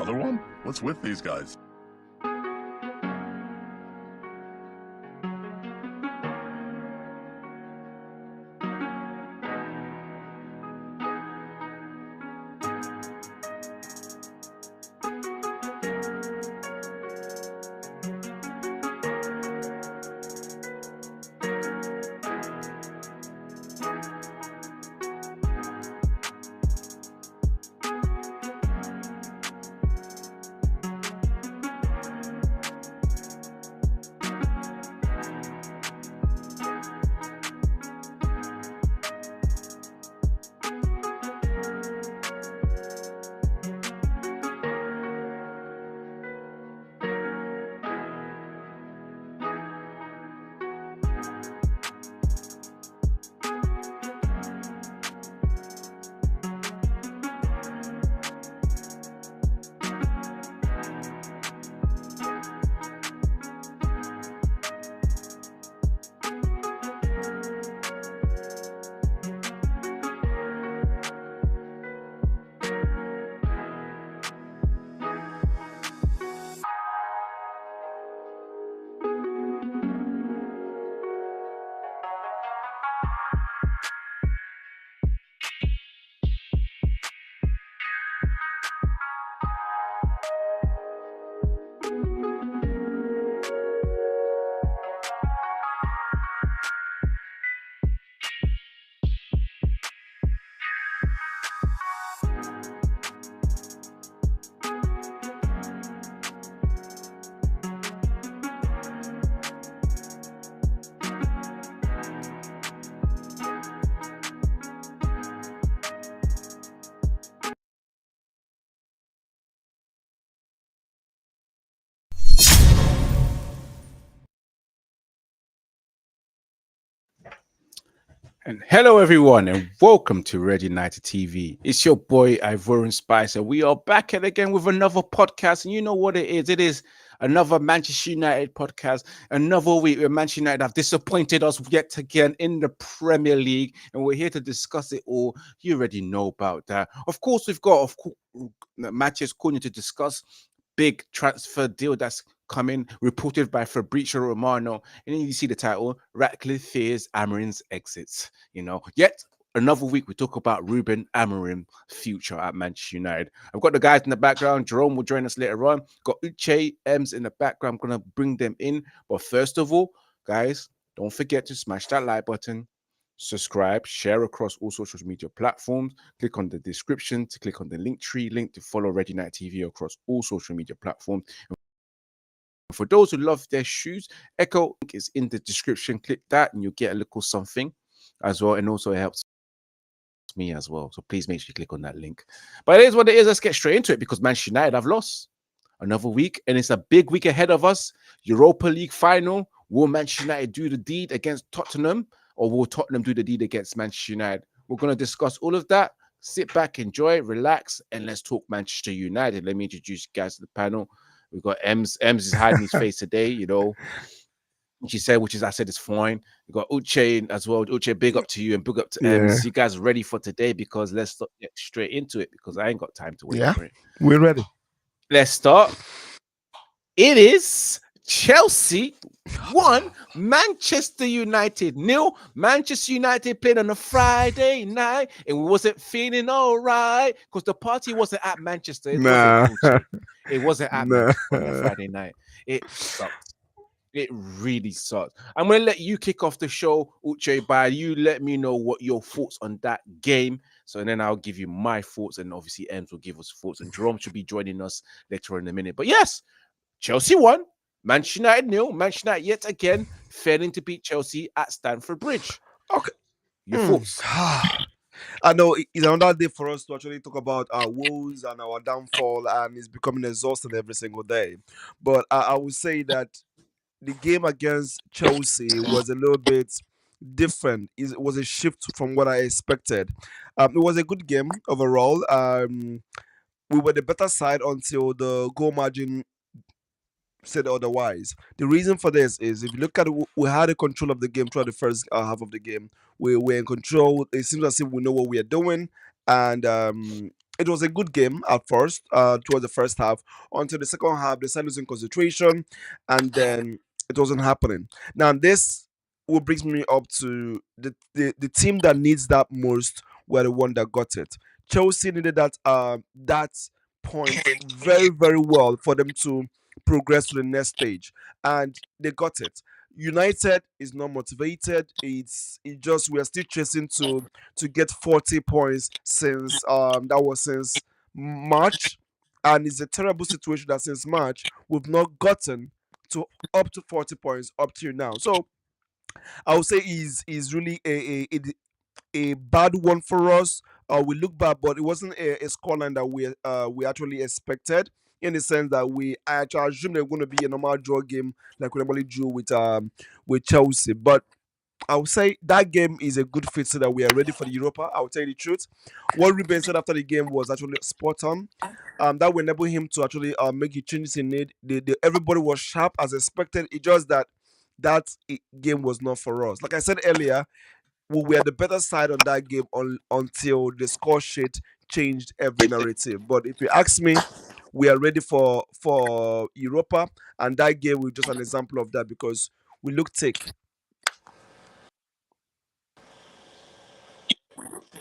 Another one? What's with these guys? And hello, everyone, and welcome to Red United TV. It's your boy Ivorian Spice, and we are back at again with another podcast. And you know what it is? It is another Manchester United podcast. Another week where Manchester United have disappointed us yet again in the Premier League, and we're here to discuss it all. You already know about that. Of course, we've got Matheus Cunha to discuss. Big transfer deal that's coming, reported by Fabrizio Romano. And then you see the title, Ratcliffe fears Amorim's exits. Yet another week we talk about Ruben Amorim future at Manchester United. I've got the guys in the background. Jerome will join us later on. Got Uche, Ems in the background. I'm going to bring them in. But first of all, guys, don't forget to smash that like button, subscribe, share across all social media platforms. Click on the description to click on the link to follow Red United TV across all social media platforms. For those who love their shoes, Echo link is in the description. Click that and you'll get a little something as well. And also it helps me as well. So please make sure you click on that link. But it is what it is. Let's get straight into it because Manchester United have lost another week and it's a big week ahead of us. Europa League final. Will Manchester United do the deed against Tottenham? Or will Tottenham do the deed against Manchester United? We're going to discuss all of that. Sit back, enjoy, relax, and let's talk Manchester United. Let me introduce you guys to the panel. We've got Ems. Ems is hiding his face today, She said, I said, it's fine. We've got Uche as well. Uche, big up to you and big up to Ems. You guys ready for today? Because let's get straight into it because I ain't got time to wait for it. We're ready. Let's start. It is Chelsea 1, Manchester United 0. Manchester United played on a Friday night and we wasn't feeling all right because the party wasn't at Manchester. It wasn't at Manchester on a Friday night. It sucked. It really sucked. I'm going to let you kick off the show, Uche, by you let me know what your thoughts on that game. So then I'll give you my thoughts and obviously Ems will give us thoughts and Jerome should be joining us later in a minute. But yes, Chelsea won. Manchester United 0. Manchester United yet again failing to beat Chelsea at Stamford Bridge. Okay. Your thoughts? I know it's another day for us to actually talk about our woes and our downfall, and it's becoming exhausting every single day. But I would say that the game against Chelsea was a little bit different. It was a shift from what I expected. It was a good game overall. We were the better side until the goal margin said otherwise. The reason for this is if you look at it, we had a control of the game throughout the first half of the game. We were in control. It seems as if we know what we are doing, and it was a good game at first, towards the first half, until the second half, they started losing concentration, and then it wasn't happening. Now, this will brings me up to the team that needs that most were the one that got it. Chelsea needed that point very, very well for them to progress to the next stage, and they got it. United is not motivated. It just we are still chasing to get 40 points since that was since March, and it's a terrible situation that since March we've not gotten to up to 40 points up to now. So I would say is really a bad one for us. We look back, but it wasn't a scoreline that we actually expected. In the sense that we actually assumed they were going to be a normal draw game like we normally do with Chelsea. But I would say that game is a good fit so that we are ready for the Europa. I will tell you the truth. What Ruben said after the game was actually spot on. That will enable him to actually make the changes he need. Everybody was sharp as expected. It just that game was not for us. Like I said earlier, we were the better side on that game until the score sheet changed every narrative. But if you ask me, we are ready for Europa, and that game was just an example of that because we look thick.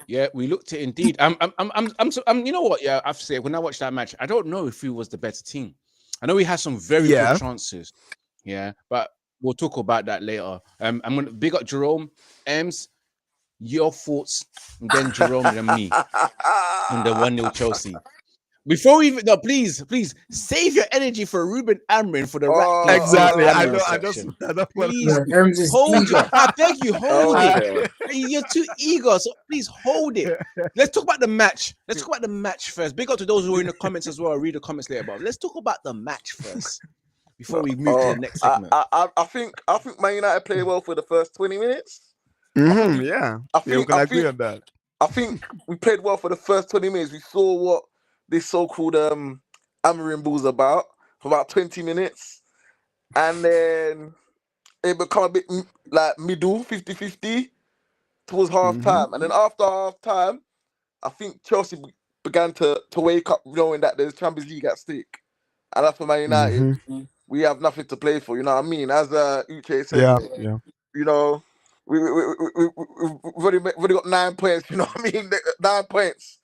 Yeah, we looked at it indeed. You know what? Yeah, I have to say, when I watched that match, I don't know if he was the better team. I know we had some very good chances. Yeah, but we'll talk about that later. I'm gonna big up Jerome, Ems, your thoughts, and then Jerome and me on the 1-0 Chelsea. Before we even please save your energy for Ruben Amorim for the Ratcliffe. Exactly. I just please hold your. I beg you, hold it. You're too eager, so please hold it. Let's talk about the match. Let's talk about the match first. Big up to those who are in the comments as well. I'll read the comments later, but let's talk about the match first before we move to the next segment. I think Man United played well for the first 20 minutes. We can agree on that. I think we played well for the first 20 minutes. We saw what this so-called Amorim ball's about for about 20 minutes. And then it became a bit like middle, 50-50 towards half-time. And then after half-time, I think Chelsea began to wake up knowing that there's Champions League at stake. And that's for Man United. We have nothing to play for, you know what I mean? As Uche said, you know, we've already got 9 points, you know what I mean? 9 points.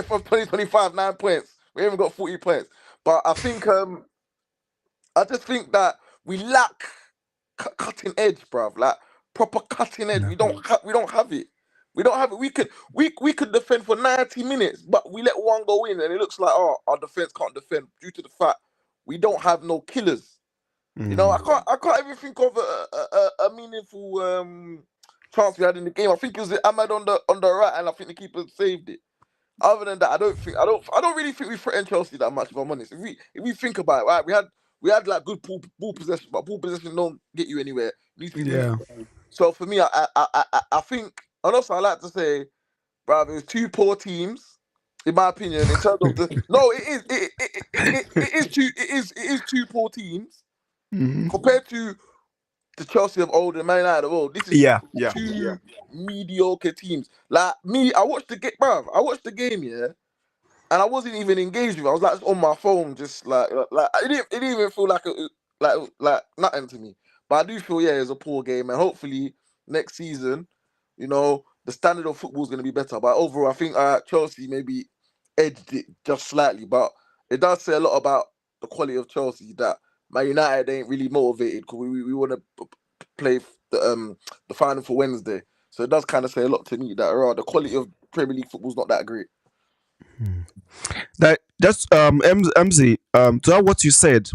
From 2025, 9 points. We haven't got 40 points. But I think, I just think that we lack cutting edge, bruv. Like, proper cutting edge. We don't have it. We don't have it. We could defend for 90 minutes, but we let one go in, and it looks like our defense can't defend due to the fact we don't have no killers. You know, I can't even think of a meaningful chance we had in the game. I think it was Ahmad on the right, and I think the keeper saved it. Other than that, I don't really think we threatened Chelsea that much. If I'm honest, if we think about it, right, we had like good ball possession, but ball possession don't get you anywhere. So for me, I think, and also I like to say, bro, there's two poor teams, in my opinion, in terms of the. No, it is two poor teams compared to the Chelsea of old and Man United of old. This is two mediocre teams. Like me, I watched the game, bro. I watched the game, yeah, and I wasn't even engaged with it. I was like on my phone, just like it didn't even feel like nothing to me. But I do feel it's a poor game, and hopefully next season, you know, the standard of football is going to be better. But overall, I think Chelsea maybe edged it just slightly, but it does say a lot about the quality of Chelsea that Man United ain't really motivated because we want to play the final for Wednesday. So it does kind of say a lot to me that the quality of Premier League football is not that great. That just MZ to add what you said.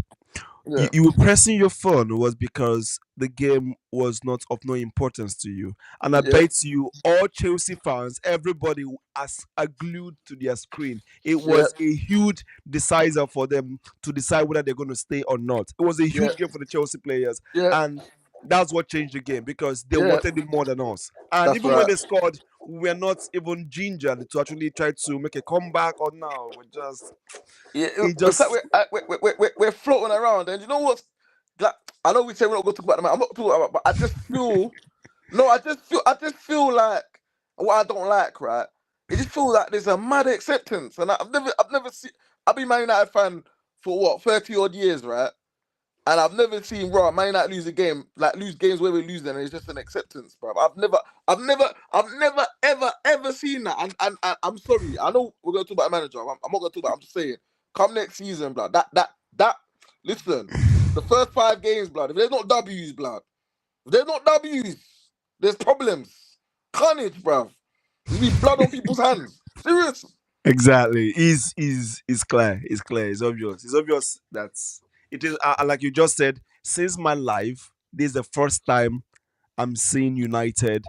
You were pressing your phone was because the game was not of no importance to you. And I bet you all Chelsea fans, everybody are glued to their screen. It was a huge decider for them to decide whether they're going to stay or not. It was a huge game for the Chelsea players. And that's what changed the game because they wanted it more than us. And even when they scored, we were not even gingered to actually try to make a comeback or now. We're just... it's like we're floating around, and you know what? Like, I know we say we're not going to talk about the match. I'm not talking about, but I just feel I just feel like what I don't like, right, it just feels like there's a mad acceptance, and I've never seen. I've been Man United fan for what 30 odd years, right? And I've never seen Man United lose a game, like lose games where we lose them, and it's just an acceptance, bro. I've never ever seen that. And I'm sorry, I know we're gonna talk about a manager. I'm not gonna talk about. I'm just saying, come next season, blood. That. Listen, the first 5 games, blood. If there's not W's, blood. If there's not W's, there's problems. Carnage, bro. There'll be blood on people's hands. Serious. Exactly. Is clear. It's clear. It's obvious. It's obvious that it is. Like you just said, since my life, this is the first time I'm seeing United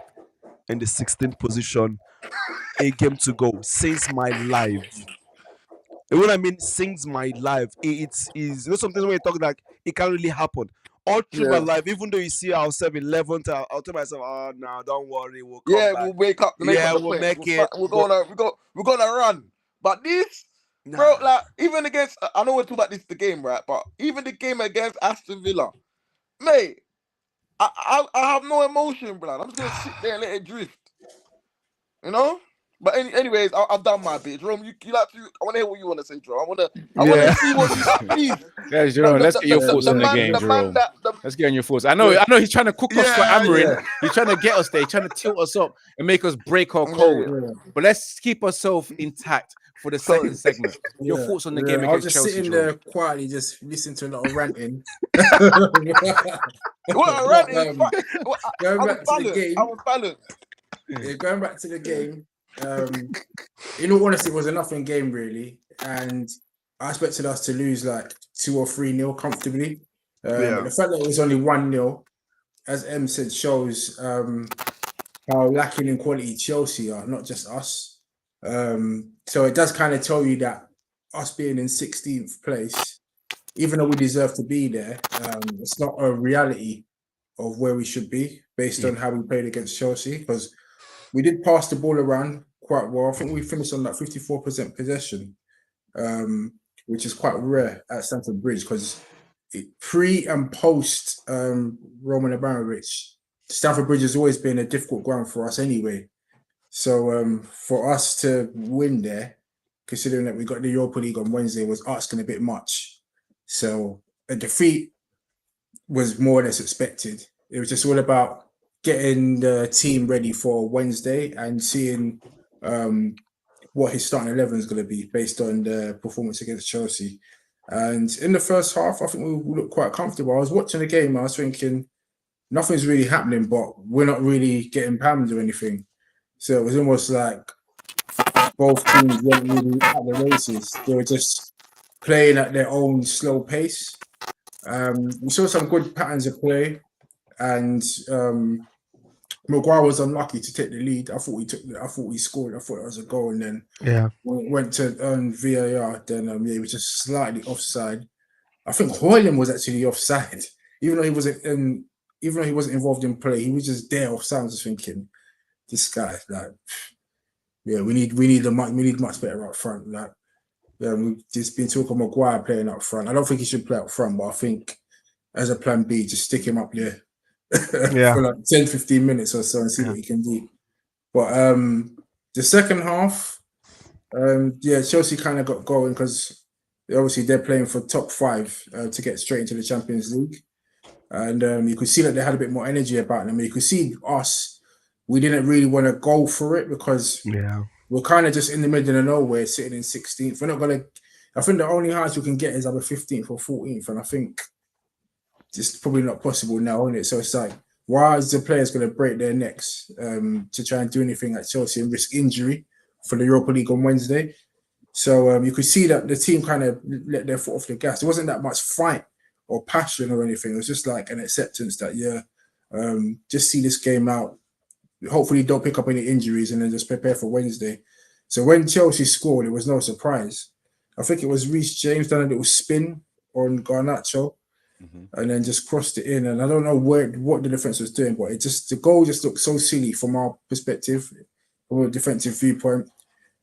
in the 16th position, a game to go. Since my life. And what I mean, since my life, it's something when you talk like it can't really happen. All through my life, even though you see ourselves 11th, I'll tell myself, oh no, don't worry, we'll come back. We'll wake up. We'll make it. We're gonna run. But this, bro, like even against, I know we're talking about the game, right? But even the game against Aston Villa, mate, I have no emotion, bro. I'm just gonna sit there and let it drift. You know. But anyways, I've done my bit. Jerome, you like to? I want to hear what you want to say, Jerome. I want to see what you please. Yeah, Jerome, let's get your thoughts on the game, Jerome. Let's get on your thoughts. I know he's trying to cook us for Amorim. Yeah. He's trying to get us there. He's trying to tilt us up and make us break our code. Yeah. But let's keep ourselves intact for the second segment. Your thoughts on the game against Chelsea, I was just sitting there quietly, just listening to a lot of ranting. What ranting? Going back to the game. I was balanced. Yeah, going back to the game. In all honesty, it was a nothing game really, and I expected us to lose like 2 or 3-0 comfortably. The fact that it was only 1-0, as M said, shows how lacking in quality Chelsea are, not just us. So it does kind of tell you that us being in 16th place, even though we deserve to be there, it's not a reality of where we should be based on how we played against Chelsea, because we did pass the ball around quite well. I think we finished on like 54% possession, which is quite rare at Stamford Bridge, because pre and post Roman Abramovich, Stamford Bridge has always been a difficult ground for us anyway. So for us to win there, considering that we got the Europa League on Wednesday, was asking a bit much. So a defeat was more or less expected. It was just all about getting the team ready for Wednesday and seeing what his starting 11 is going to be based on the performance against Chelsea. And in the first half, I think we looked quite comfortable. I was watching the game, I was thinking, nothing's really happening, but we're not really getting pammed or anything. So it was almost like both teams weren't really at the races. They were just playing at their own slow pace. We saw some good patterns of play, and Maguire was unlucky to take the lead. I thought he scored. I thought it was a goal, and then when it went to VAR, then he was just slightly offside. I think Højlund was actually offside, even though he wasn't involved in play. He was just there offside. I was thinking, this guy, like, we need much better up front. Like, we've just been talking Maguire playing up front. I don't think he should play up front, but I think as a plan B, just stick him up there. For like 10-15 minutes or so and see what he can do. But the second half, Chelsea kind of got going because obviously they're playing for top 5 to get straight into the Champions League. And you could see that they had a bit more energy about them. You could see us, we didn't really want to go for it because we're kind of just in the middle of nowhere, sitting in 16th. We're not going to, I think the only highest we can get is either 15th or 14th. And I think it's probably not possible now, isn't it? So it's like, why is the players going to break their necks to try and do anything at Chelsea and risk injury for the Europa League on Wednesday? So you could see that the team kind of let their foot off the gas. There wasn't that much fight or passion or anything. It was just like an acceptance that, just see this game out. Hopefully don't pick up any injuries and then just prepare for Wednesday. So when Chelsea scored, it was no surprise. I think it was Reece James done a little spin on Garnacho. And then just crossed it in, and I don't know what the defense was doing, but the goal just looked so silly from our perspective, from a defensive viewpoint.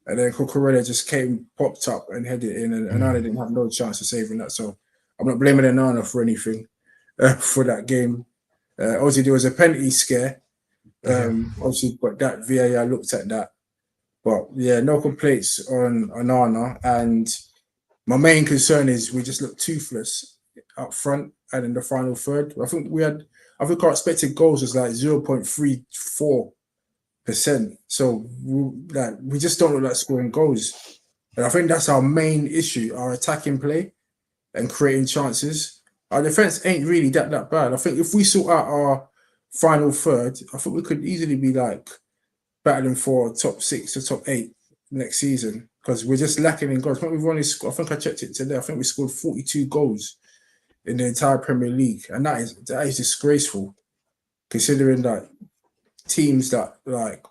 And then Cucurella just popped up and headed in, and Onana didn't have no chance of saving that. So I'm not blaming Onana for anything for that game. Obviously there was a penalty scare, obviously, but that VAR looked at that. But yeah, no complaints on Onana. And my main concern is we just look toothless up front and in the final third. I think our expected goals was like 0.34%. So we just don't look like scoring goals. And I think that's our main issue, our attacking play and creating chances. Our defense ain't really that bad. I think if we sort out our final third, I think we could easily be like battling for top 6 or top 8 next season because we're just lacking in goals. I think we've only scored, I think I checked it today. I think we scored 42 goals in the entire Premier League, and that is disgraceful considering that teams that like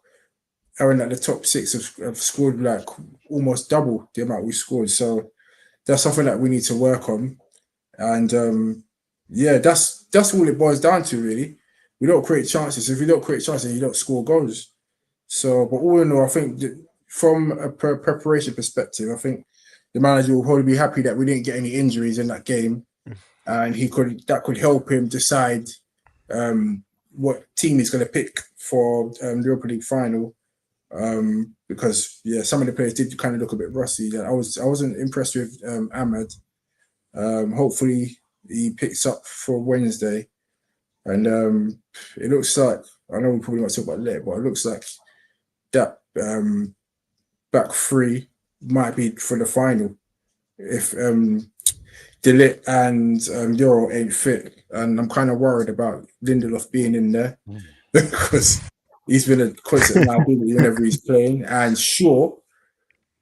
are in like the top 6 have scored like almost double the amount we scored. So that's something that we need to work on. And yeah, that's all it boils down to, really. We don't create chances. If you don't create chances, you don't score goals. So, but all in all, I think from a preparation perspective, I think the manager will probably be happy that we didn't get any injuries in that game, and that could help him decide what team he's going to pick for the Europa League final. Because yeah, some of the players did kind of look a bit rusty. I wasn't impressed with Ahmed. Hopefully he picks up for Wednesday, and it looks like, I know we probably might talk about it later, but it looks like that back three might be for the final if De Ligt and Euro ain't fit, and I'm kind of worried about Lindelof being in there because he's been a constant liability whenever he's playing, and sure,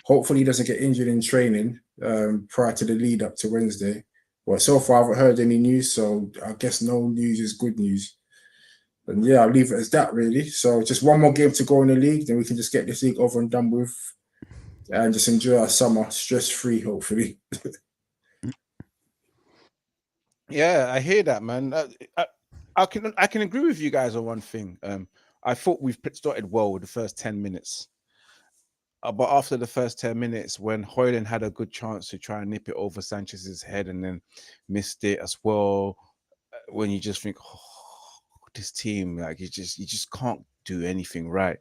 hopefully he doesn't get injured in training prior to the lead up to Wednesday. Well, so far I haven't heard any news, so I guess no news is good news. And yeah, I'll leave it as that, really. So just one more game to go in the league, then we can just get this league over and done with and just enjoy our summer stress-free, hopefully. Yeah, I hear that, man. I can agree with you guys on one thing. I thought we've started well with the first 10 minutes. But after the first 10 minutes, when Højlund had a good chance to try and nip it over Sanchez's head and then missed it as well, when you just think, oh, this team, like you just can't do anything right.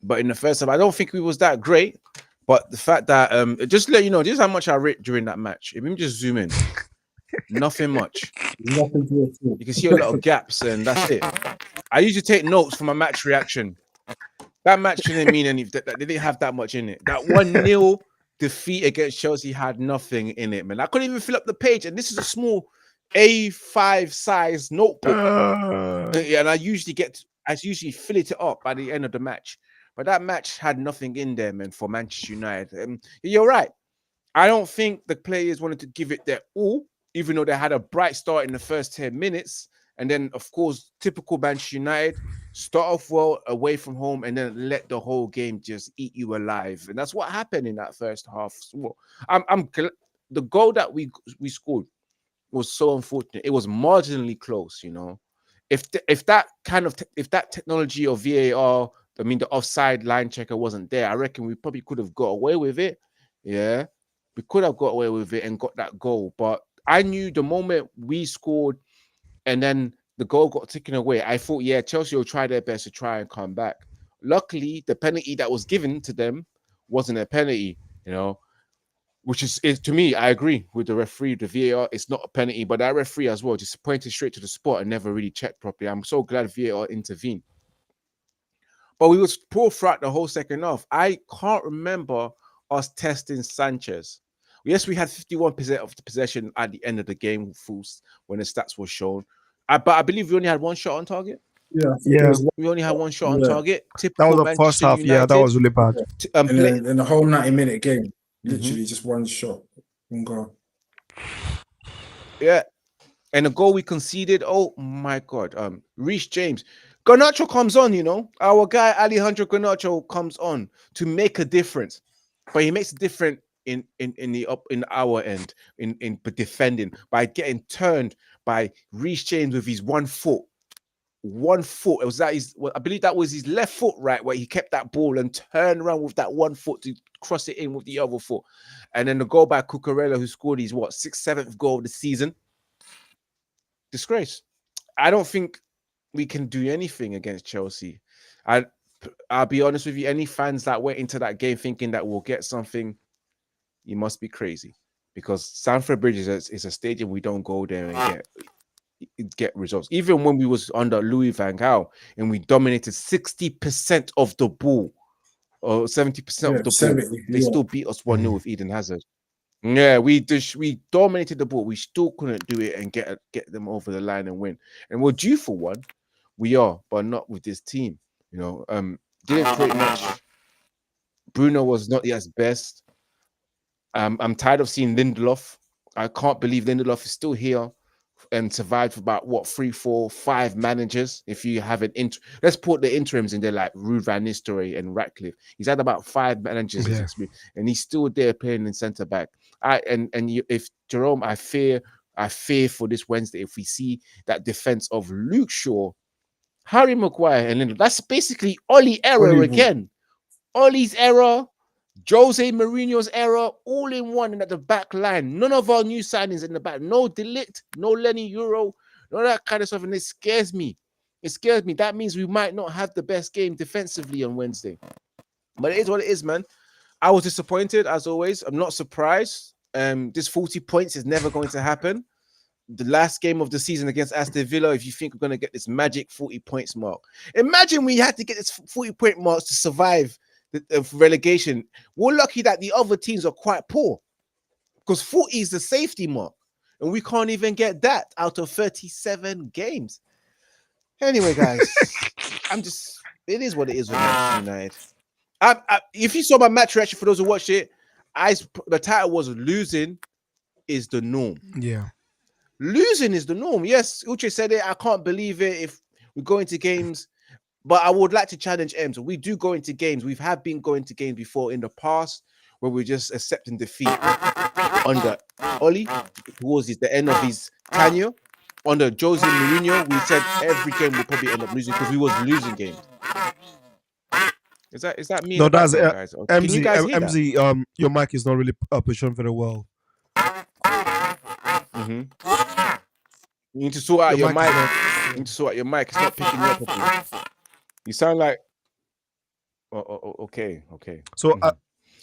But in the first half, I don't think we was that great. But the fact that just to let you know, this is how much I rate during that match. If we just zoom in, nothing much. You can see a lot of gaps, and that's it. I usually take notes for my match reaction. That match didn't mean anything. They didn't have that much in it. That 1-0 defeat against Chelsea had nothing in it, man. I couldn't even fill up the page, and this is a small A5 size notebook. And I usually fill it up by the end of the match. But that match had nothing in there, man, for Manchester United. You're right. I don't think the players wanted to give it their all, even though they had a bright start in the first 10 minutes. And then, of course, typical Manchester United, start off well away from home and then let the whole game just eat you alive. And that's what happened in that first half. So, the goal that we scored was so unfortunate. It was marginally close, you know. If that technology of VAR, I mean, the offside line checker wasn't there, I reckon we probably could have got away with it. Yeah, we could have got away with it and got that goal. But I knew the moment we scored and then the goal got taken away, I thought, yeah, Chelsea will try their best to try and come back. Luckily, the penalty that was given to them wasn't a penalty, you know, which is to me, I agree with the referee. The VAR, it's not a penalty, but that referee as well just pointed straight to the spot and never really checked properly. I'm so glad VAR intervened. But we was poor throughout the whole second half. I can't remember us testing Sanchez. Yes, we had 51% of the possession at the end of the game, when the stats were shown. But I believe we only had one shot on target. Yeah. We only had one shot on target. That was the first half. Yeah, that was really bad. In the whole 90-minute game, literally just one shot, one goal. Yeah. And the goal we conceded, oh my God. Reece James. Garnacho comes on, you know. Our guy Alejandro Garnacho comes on to make a difference. But he makes a difference in our end, in defending, by getting turned by Reece James with his 1 foot. 1 foot. It was that I believe that was his left foot, right, where he kept that ball and turned around with that 1 foot to cross it in with the other foot. And then the goal by Cucurella, who scored his 6th, 7th goal of the season. Disgrace. I don't think we can do anything against Chelsea. I'll be honest with you, any fans that went into that game thinking that we'll get something, you must be crazy. Because Stamford Bridge is a stadium we don't go there and get results. Even when we was under Louis van Gaal and we dominated 60% of the ball or 70% of the ball, they still beat us 1-0 with Eden Hazard. Yeah, we dominated the ball. We still couldn't do it and get them over the line and win. And we're due for one. We are, but not with this team. You know, didn't create much. Bruno was not his best. I'm tired of seeing Lindelof. I can't believe Lindelof is still here and survived for about 3, 4, 5 managers. If you have let's put the interims in there like Ruben Van Nistelrooy and Ratcliffe. He's had about 5 managers experience, and he's still there playing in centre back. If Jerome, I fear for this Wednesday if we see that defense of Luke Shaw, Harry Maguire, and Lindelof. That's basically Oli error again. Oli's error. Jose Mourinho's error, all in one and at the back line. None of our new signings in the back. No De Ligt, no Lenny Euro, no that kind of stuff. And it scares me. It scares me. That means we might not have the best game defensively on Wednesday. But it is what it is, man. I was disappointed, as always. I'm not surprised. This 40 points is never going to happen. The last game of the season against Aston Villa, if you think we're going to get this magic 40 points mark. Imagine we had to get this 40 point mark to survive of relegation. We're lucky that the other teams are quite poor because 40 is the safety mark and we can't even get that out of 37 games. Anyway, guys, it is what it is with Manchester United. If you saw my match reaction, for those who watched it, the title was "Losing is the norm." Yeah, losing is the norm. Yes, Uche said it. I can't believe it. If we go into games. But I would like to challenge Ems. We do go into games. We have been going to games before in the past where we're just accepting defeat under Oli towards the end of his tenure. Under Jose Mourinho, we said every game we'll probably end up losing because we was losing games. Is that me? No, that's guys? Can you guys hear MZ, your mic is not really positioned very well. You need to sort out your mic. You need to sort out your mic. It's not picking up properly. You sound like okay. So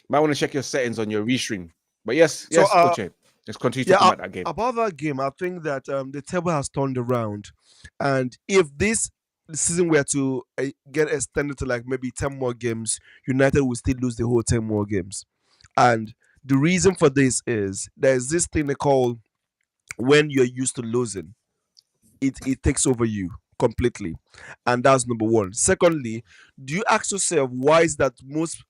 might want to check your settings on your restream. But yes, Coach. Let's continue talking about that game. About that game, I think that the table has turned around, and if this season were to get extended to like maybe 10 more games, United will still lose the whole 10 more games. And the reason for this is there's this thing they call when you're used to losing, it takes over you completely, and that's number one. Secondly, do you ask yourself why is that most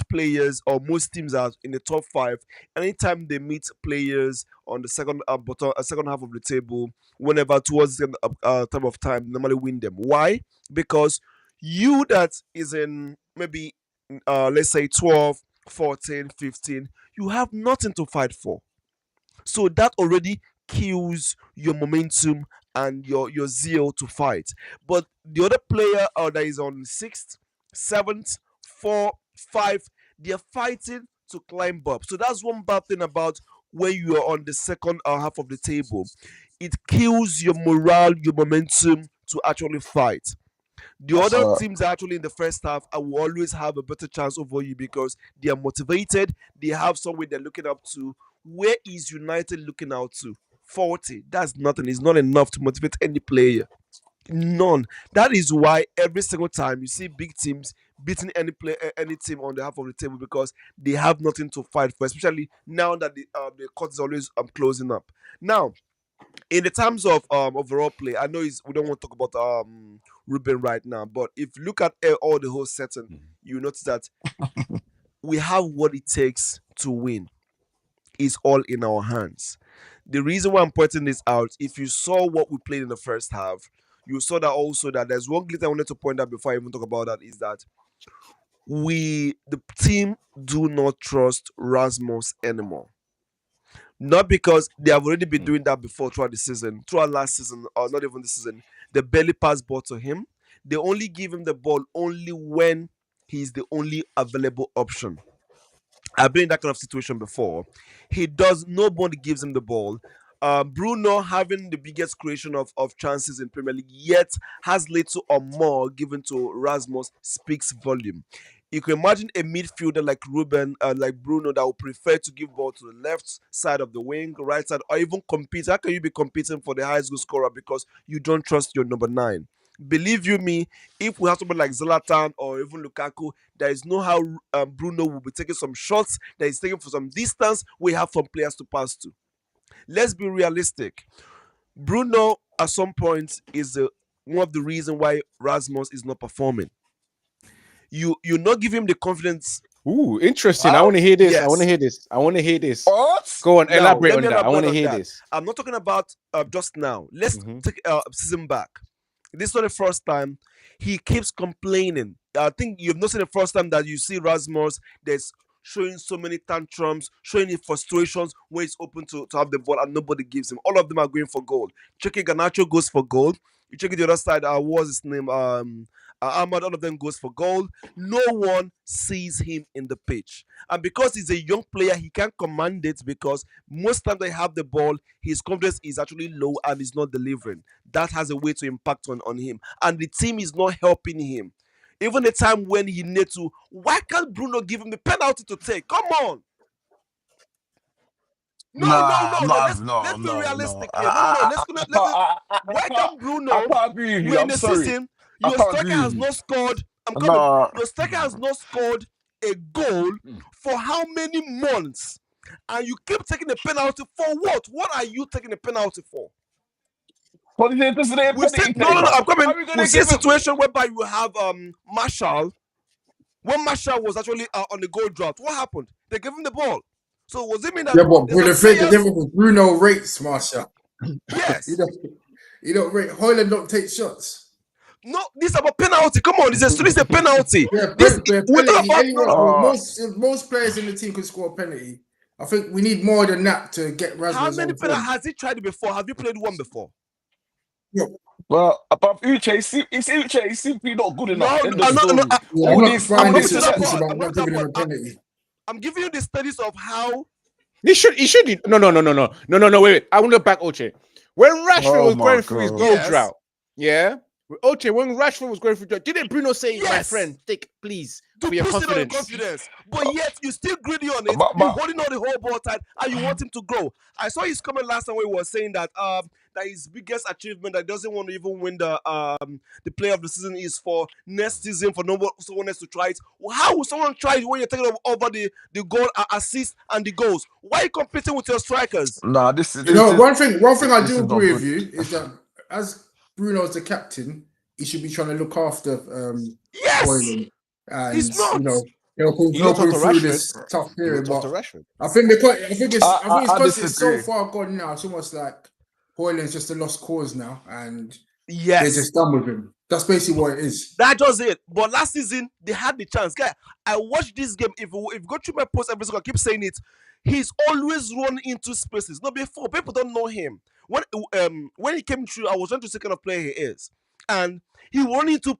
players or most teams are in the top 5 anytime they meet players on the second half of the table, whenever towards the time of time, normally win them? Why? Because you that is in maybe let's say 12, 14, 15, you have nothing to fight for, so that already kills your momentum and your zeal to fight. But the other player that is on 6th, 7th, 4, 5, they're fighting to climb up. So that's one bad thing about when you are on the second half of the table. It kills your morale, your momentum to actually fight. The other teams actually in the first half, I will always have a better chance over you because they are motivated. They have somewhere they're looking up to. Where is United looking out to? 40. That's nothing. It's not enough to motivate any player. None. That is why every single time you see big teams beating any team on the half of the table because they have nothing to fight for, especially now that the court is always closing up. Now, in the terms of overall play, I know we don't want to talk about Ruben right now, but if you look at all the whole setting, you notice that we have what it takes to win. It's all in our hands. The reason why I'm pointing this out, if you saw what we played in the first half, you saw that also that there's one glitch I wanted to point out before I even talk about that, is that the team do not trust Rasmus anymore. Not because they have already been doing that before throughout last season, or not even this season. They barely pass ball to him. They only give him the ball only when he's the only available option. I've been in that kind of situation before. Nobody gives him the ball. Bruno having the biggest creation of chances in Premier League, yet has little or more given to Rasmus, speaks volume. You can imagine a midfielder like like Bruno, that would prefer to give ball to the left side of the wing, right side, or even compete. How can you be competing for the highest goal scorer because you don't trust your number 9? Believe you me, if we have somebody like Zlatan or even Lukaku, there is no how Bruno will be taking some shots that he's taking for some distance. We have some players to pass to. Let's be realistic. Bruno, at some point, is one of the reasons why Rasmus is not performing. You're not giving him the confidence. Ooh, interesting. I want to hear this. Yes. I want to hear this. I want to hear this. What? Go on, Now, elaborate let on me that. I want to elaborate on hear that. this. I'm not talking about just now. Let's take season back. This is not the first time. He keeps complaining. I think you've not seen the first time that you see Rasmus there's showing so many tantrums, showing his frustrations when he's open to have the ball and nobody gives him. All of them are going for goal. Checky Garnacho goes for goal. You check it the other side, what was his name? Ahmad, all of them goes for goal. No one sees him in the pitch. And because he's a young player, he can't command it because most times they have the ball, his confidence is actually low and he's not delivering. That has a way to impact on him. And the team is not helping him. Even the time when he needs to, why can't Bruno give him the penalty to take? Come on. Let's be realistic here. Why can't Bruno? I can't agree with you. We're in I'm the sorry. season. Your striker has not scored. Your striker has not scored a goal for how many months? And you keep taking the penalty for what? What are you taking the penalty for? What is it? This is a penalty. I'm coming. We see a situation whereby you have Marshall. When Marshall was actually on the goal drought, what happened? They gave him the ball. So was it mean that? Yeah, but the difference with Bruno rates Marshall. Yes. you don't rate. Højlund don't take shots. No, this is about penalty. Come on, this is a penalty. Yeah, we're talking about most players in the team could score a penalty. I think we need more than that to get Rasmus. How many penalties has he tried before? Have you played one before? Yeah. Well, above Uche, Uche is simply not good enough. I'm giving you the studies of how he should. No. Wait. I want to back Uche. When Rashford was going through his goal drought, Uche, when Rashford was going through drought, didn't Bruno say, "My friend, take please for your confidence"? But yet you still greedy on it. You're holding on the whole ball tight, and you want him to grow. I saw his comment last time where he was saying that that his biggest achievement that doesn't want to even win the player of the season is for next season for someone else to try it. How will someone try it when you're taking over the goal assist and the goals? Why are you competing with your strikers? Nah, this is one thing I do agree with you is that as Bruno's the captain, he should be trying to look after Højlund. And he's not. Help him through this tough period. But I think it's so far gone now. It's almost like Højlund's just a lost cause now, and they're just done with him. That's basically what it is. That's just it. But last season they had the chance. Guy, I watched this game. If you go through my post every single, I keep saying it. He's always run into spaces. No, before people don't know him. When he came through, I was trying to see what kind of player he is, and he run into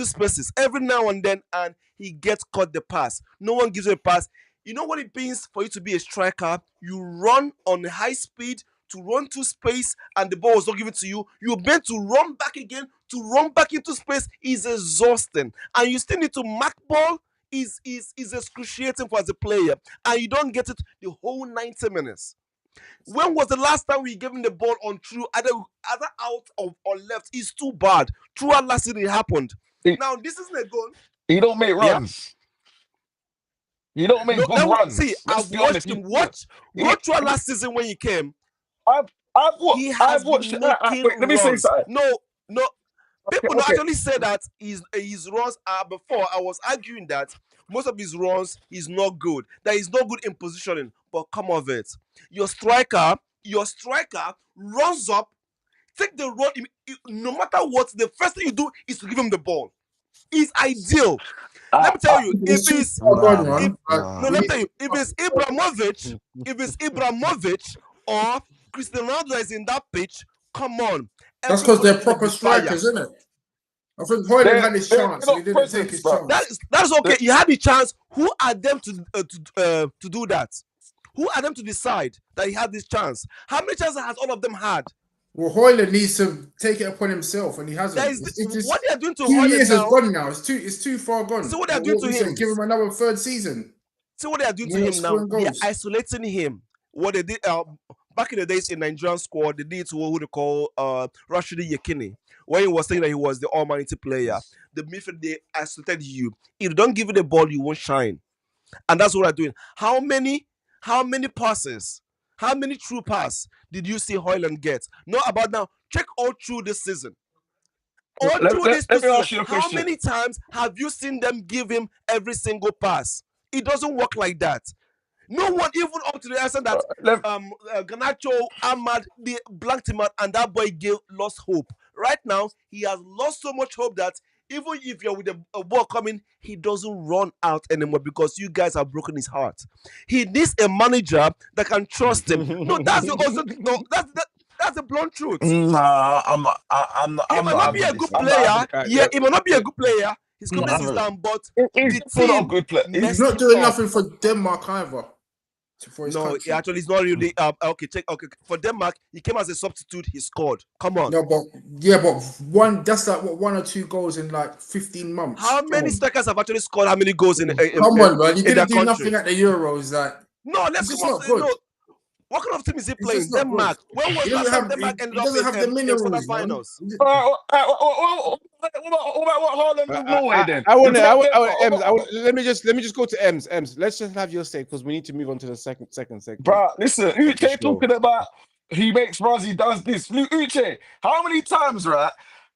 spaces every now and then, and he gets caught the pass. No one gives you a pass. You know what it means for you to be a striker? You run on high speed to run to space, and the ball was not given to you. You're meant to run back again, to run back into space is exhausting, and you still need to mark ball. Is excruciating for as a player, and you don't get it the whole 90 minutes. When was the last time we gave him the ball on through either out or left? It's too bad. Throughout last season it happened. Now this isn't a goal. He don't make runs. You don't make good runs. See, I've watched him go throughout last season when he came. I've watched. Let me say something. No. People actually say that his runs are before. I was arguing that most of his runs is not good. That he's not good in positioning. But come of it. Your striker runs up, take the run. No matter what, the first thing you do is to give him the ball. It's ideal. Let me tell you, if it's Ibrahimovic or Cristiano Ronaldo is in that pitch, come on. That's because they're proper strikers, isn't it? I think Højlund had his chance, and he didn't take his chance. That's okay. You had the chance. Who are them to do that? Who are them to decide that he had this chance? How many chances has all of them had? Well, Højlund needs to take it upon himself, and he hasn't. What they are doing to 2 Højlund years now, has gone now. It's too far gone. See what they are doing to him. Give him another third season. See what they are doing to him now. They are isolating him. What they did back in the days in Nigerian squad, they did to who they call Rashidi Yekini, when he was saying that he was the almighty player. The midfield, they isolated you. If you don't give it the ball, you won't shine. And that's what they're doing. How many passes? How many true passes did you see Højlund get? Not about now. Check all through this season. All through this season. How many times have you seen them give him every single pass? It doesn't work like that. No one, even up to the extent that Garnacho, Ahmad, they blanked him out, and that boy lost hope. Right now, he has lost so much hope that even if you're with a ball coming, he doesn't run out anymore because you guys have broken his heart. He needs a manager that can trust him. No, that's the blunt truth. Nah, I'm not. He might not be a good player. Yeah, he might not be a good player. His confidence is down, but the team good player. He's not doing nothing for Denmark either. No, actually, it's not really. Okay, for Denmark, he came as a substitute. He scored. Come on. No, but that's like what 1 or 2 goals in like 15 months. How many strikers have actually scored? How many goals in? Come on, man! You didn't do nothing at the Euros. Like, no, let's come on. No, what kind of team is he playing? Denmark. When was last time Denmark ended up in the quarterfinals? What Haaland in Norway then? Let me just go to Ems. Let's just have your say because we need to move on to the second segment. Bro, listen, Uche talking about he makes runs, he does this. Uche, how many times, right,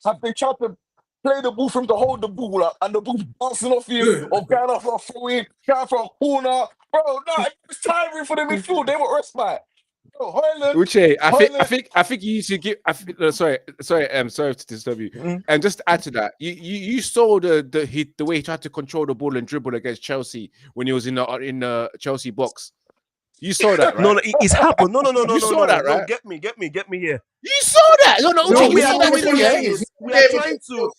have they tried to play the ball from to hold the ball up and the ball bouncing off you or going off a throw-in, going for a corner? Bro, no, it's tiring for the midfield. They won't respite. Uche, I think you should give. Sorry, sorry to disturb you. And just to add to that, you saw the way he tried to control the ball and dribble against Chelsea when he was in the Chelsea box. You saw that, right? No, it's happened. No. You saw that, right? Get me here. You saw that? No, Uche, we are trying to.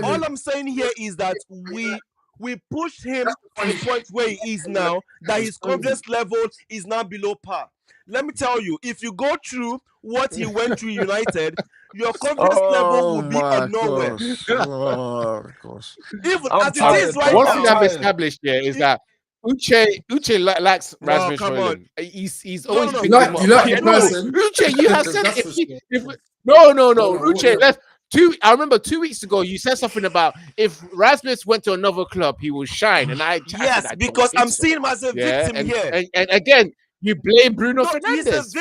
All I'm saying here is that we pushed him to the point where he is now, that his confidence level is now below par. Let me tell you, if you go through what he went through United, your confidence level will be on nowhere. Oh, gosh. Even as it is right now. One thing I've established here is that Uche likes Rasmus Højlund. He's always been Uche, you have said no. Uche, I remember 2 weeks ago you said something about if Rasmus went to another club, he will shine. And because I'm seeing him as a victim here. And again, you blame Bruno Fernandes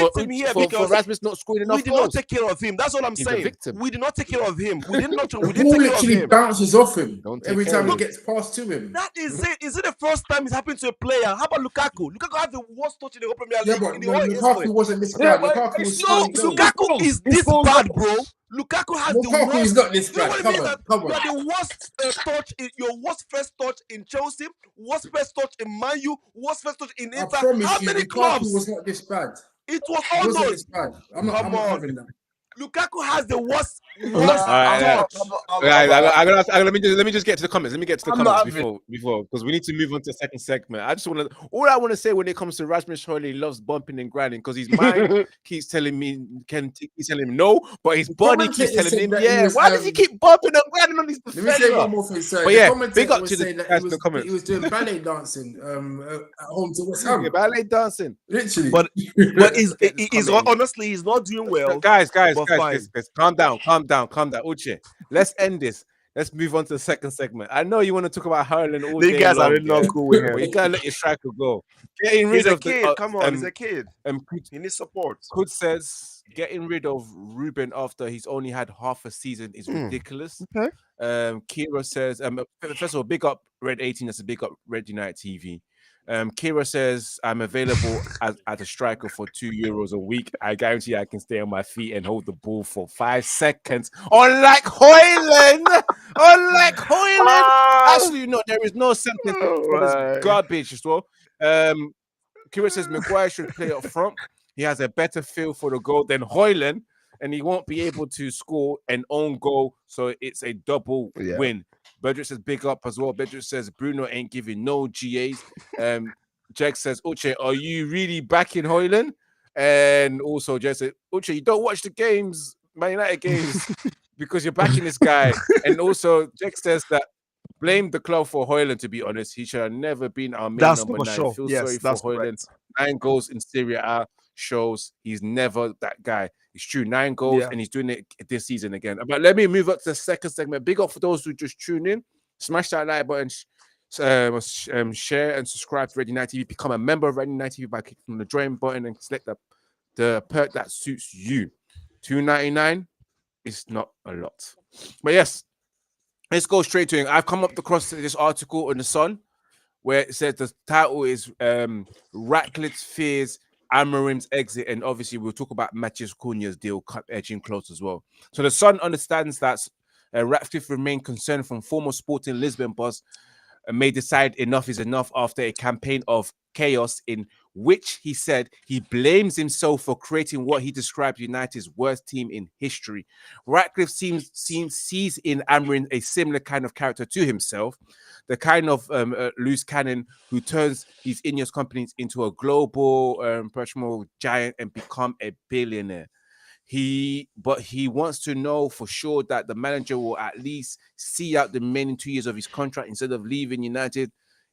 for Rasmus not scoring enough goals. We did not take care of him. That's what I'm saying. We did not take care of him. We didn't take care of him. Bounces off him every time he gets passed to him. That is it. Is it the first time it's happened to a player? How about Lukaku? Lukaku had the worst touch in the whole Premier League. Lukaku wasn't this bad. Lukaku is this bad, bro. Lukaku has the worst. Is not this bad. Come on. You had the worst touch. Your worst first touch in Chelsea, worst first touch in Man U, worst first touch in Inter. How many clubs? Lukaku was not this bad. It was all those. I'm not having that. Lukaku has the worst. Let me just get to the comments. Let me get to the comments before because we need to move on to the second segment. All I want to say when it comes to Rasmus Højlund, he loves bumping and grinding because his mind keeps telling me no, but his body keeps telling him yeah. Why does he keep bumping and grinding on these defenders? Let me say one more thing, sir. But yeah, big up to the comments. He was doing ballet dancing at home to West Ham. Yeah, ballet dancing, literally. But he's honestly he's not doing well. Guys, calm down. Uche, let's end this. Let's move on to the second segment. I know you want to talk about Højlund all day. You guys are not cool with him. But you gotta let your striker go. He's a kid. Come on, he's a kid. He needs support. Kud says getting rid of Ruben after he's only had half a season is ridiculous. Okay. Kira says, first of all, big up Red 18. That's a big up Red United TV. Kira says, I'm available as a striker for €2 a week. I guarantee I can stay on my feet and hold the ball for 5 seconds. Unlike Højlund! Actually, no, there is no sentence for this garbage as well. Kira says, Maguire should play up front. He has a better feel for the goal than Højlund, and he won't be able to score an own goal, so it's a double win. Bedrick says big up as well. Bedrick says Bruno ain't giving no GAs. Jake says, Uche, are you really backing Hoyland? And also Jake said, Uche, you don't watch the games, Man United games, because you're backing this guy. And also Jake says that blame the club for Hoyland, to be honest. He should have never been our main That's number for 9. sure. Feel Yes, sorry for that's Hoyland. correct. 9 goals in Serie A shows he's never that guy. It's true, 9 goals, and he's doing it this season again. But let me move up to the second segment. Big up for those who just tune in. Smash that like button, share and subscribe to Red United TV. Become a member of Red United TV by clicking on the join button and select the perk that suits you. $2.99 is not a lot. But yes, let's go straight to it. I've come up across this article in The Sun where it says the title is Ratcliffe fears Amorim's exit, and obviously we'll talk about Matheus Cunha's deal edging close as well. So the Sun understands that Ratcliffe remained concerned from former Sporting Lisbon boss may decide enough is enough after a campaign of chaos in which he said he blames himself for creating what he described United's worst team in history. Ratcliffe sees in Amorim a similar kind of character to himself, the kind of loose cannon who turns his in-house companies into a global professional giant and become a billionaire. But he wants to know for sure that the manager will at least see out the remaining 2 years of his contract instead of leaving United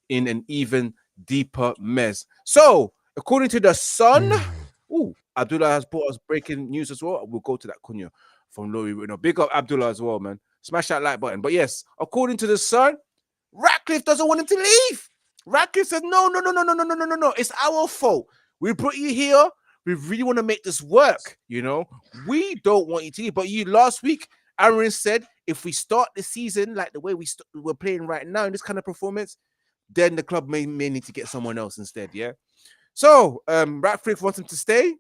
in an even deeper mess. So, according to the Sun, Abdullah has brought us breaking news as well. We'll go to that Cunha from Louis. Big up Abdullah as well, man. Smash that like button. But yes, according to the Sun, Ratcliffe doesn't want him to leave. Ratcliffe said, no. It's our fault. We brought you here. We really want to make this work, you know. We don't want you to leave. But last week, Aaron said, if we start the season like the way we're playing right now in this kind of performance, then the club may need to get someone else instead, yeah? So, Ratcliffe wants him to stay.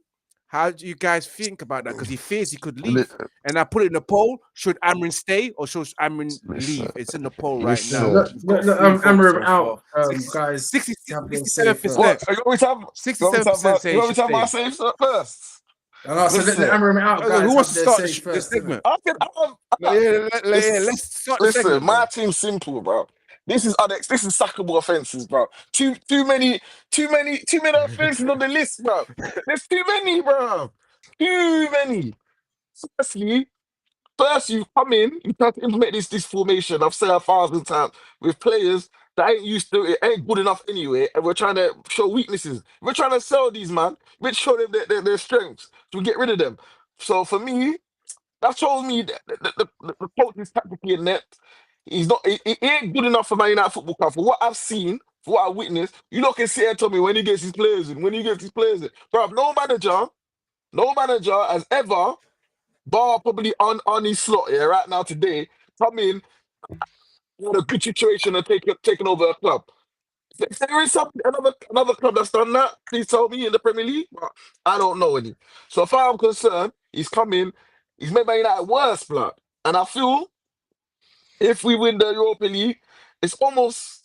How do you guys think about that? Because he fears he could leave. And I put it in the poll, should Amorim stay or should Amorim leave? It's in the poll right now. Amorim out, guys. 67%. What? You want me to have 67% say you want me to have my stay. safe first? And I said, let Amorim out, guys. Who wants to start the first segment? Let's start the segment. My team's simple, bro. This is sackable offenses, bro. Too many offenses on the list, bro. There's too many, bro. Too many. First you come in, you try to implement this formation. I've said 1,000 times with players that ain't used to it, ain't good enough anyway, and we're trying to show weaknesses. We're trying to sell these man. We're show them their strengths to get rid of them. So for me, that shows me that the coach is tactically inept. He ain't good enough for Man United Football Club. For what I've seen, for what I witnessed, you lot can sit and tell me when he gets his players in, Bro, no manager has ever, bar probably on his slot here right now today, come in a good situation and taking over a club. If there is another club that's done that, please tell me in the Premier League. But I don't know any. So as far as I'm concerned, he's come in, he's made Man United worse, blood. And I feel if we win the Europa League, it's almost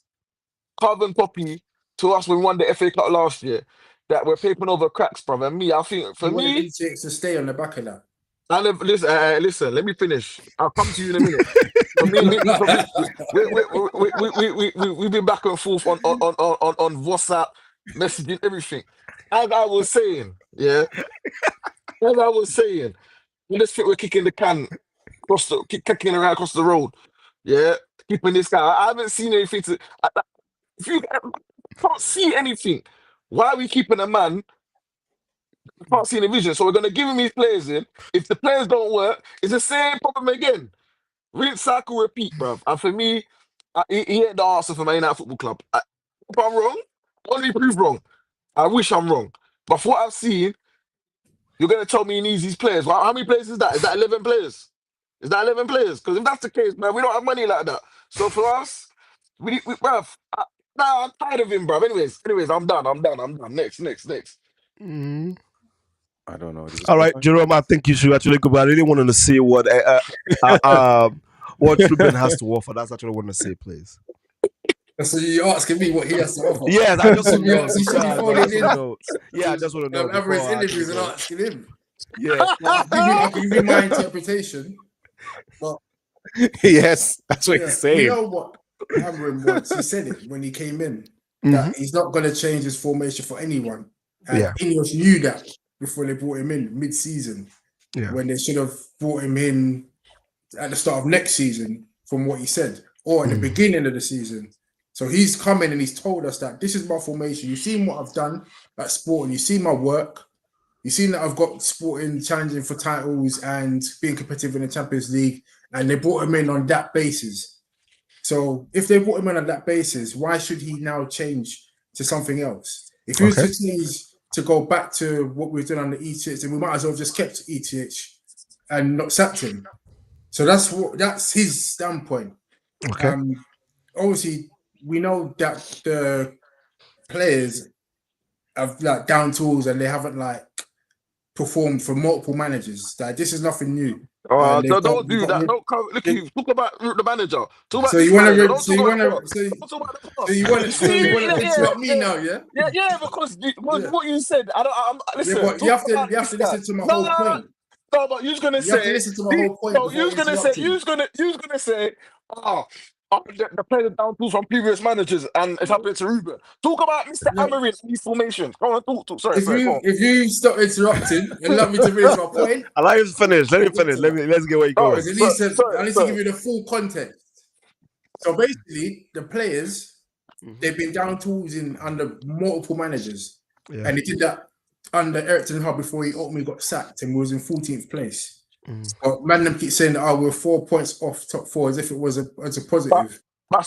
carbon copy to us when we won the FA Cup last year. That we're papering over cracks, brother. And I think for me, to stay on the back of that. And listen, let me finish. I'll come to you in a minute. For me, we've been back and forth on WhatsApp, messaging, everything. As I was saying, we just think we're kicking the can kicking around across the road. Yeah, keeping this guy. I haven't seen anything if you can't see anything, why are we keeping a man? Can't see the vision, so we're going to give him his players in. If the players don't work, it's the same problem again. Rinse, cycle, repeat, bruv. And for me, he ain't the answer for Man United Football Club. If I'm wrong, only prove wrong. I wish I'm wrong. But for what I've seen, you're going to tell me he needs these players. Well, how many players is that? Is that 11 players? Because if that's the case, man, we don't have money like that. So for us, bruv, I'm tired of him, bruv. Anyways, I'm done. Next. Mm. I don't know. All right, Jerome, I think you should actually go. But I really wanted to see what Ruben has to offer. That's actually what I want to say, please. So you're asking me what he has to offer? Yes, I just want to know. You should be phoning in. Yeah, I just want to know. Have his interviews and asking him. Yeah. I'll give you my interpretation. But yes, that's what he's saying. You know what Amorim wants? He said it when he came in. that he's not going to change his formation for anyone. And Ineos knew that before they brought him in mid-season, when they should have brought him in at the start of next season, from what he said, or at the beginning of the season. So he's come in and he's told us that this is my formation. You've seen what I've done at Sporting. You've seen my work. You've seen that I've got Sporting challenging for titles and being competitive in the Champions League. And they brought him in on that basis. So if they brought him in on that basis, why should he now change to something else? If he was to change to go back to what we've done on the ETH, then we might as well have just kept ETH and not sacked him. So that's his standpoint. Okay. Obviously, we know that the players have like down tools and they haven't like performed for multiple managers. Like this is nothing new. Don't do that. Don't come. Look, you talk about the manager. Talk about so you want to interrupt me now, yeah? Yeah, because what you said. Listen. Yeah, but you have to listen to my whole point. No, but you're gonna say. Listen to my whole point. No, you're gonna say. The player down tools from previous managers, and it's happened to Ruben. Talk about Mr. Amorim and his formation. Go on, talk. Sorry, if you stop interrupting and let me to finish my point. Allow you to finish. Let me finish. Let's get where you're going. I need to give you the full context. So basically, the players they've been down tools under multiple managers, and they did that under Erik ten Hag before he ultimately got sacked and was in 14th place. So man, them keep saying that we're 4 points off top four as if it was a positive.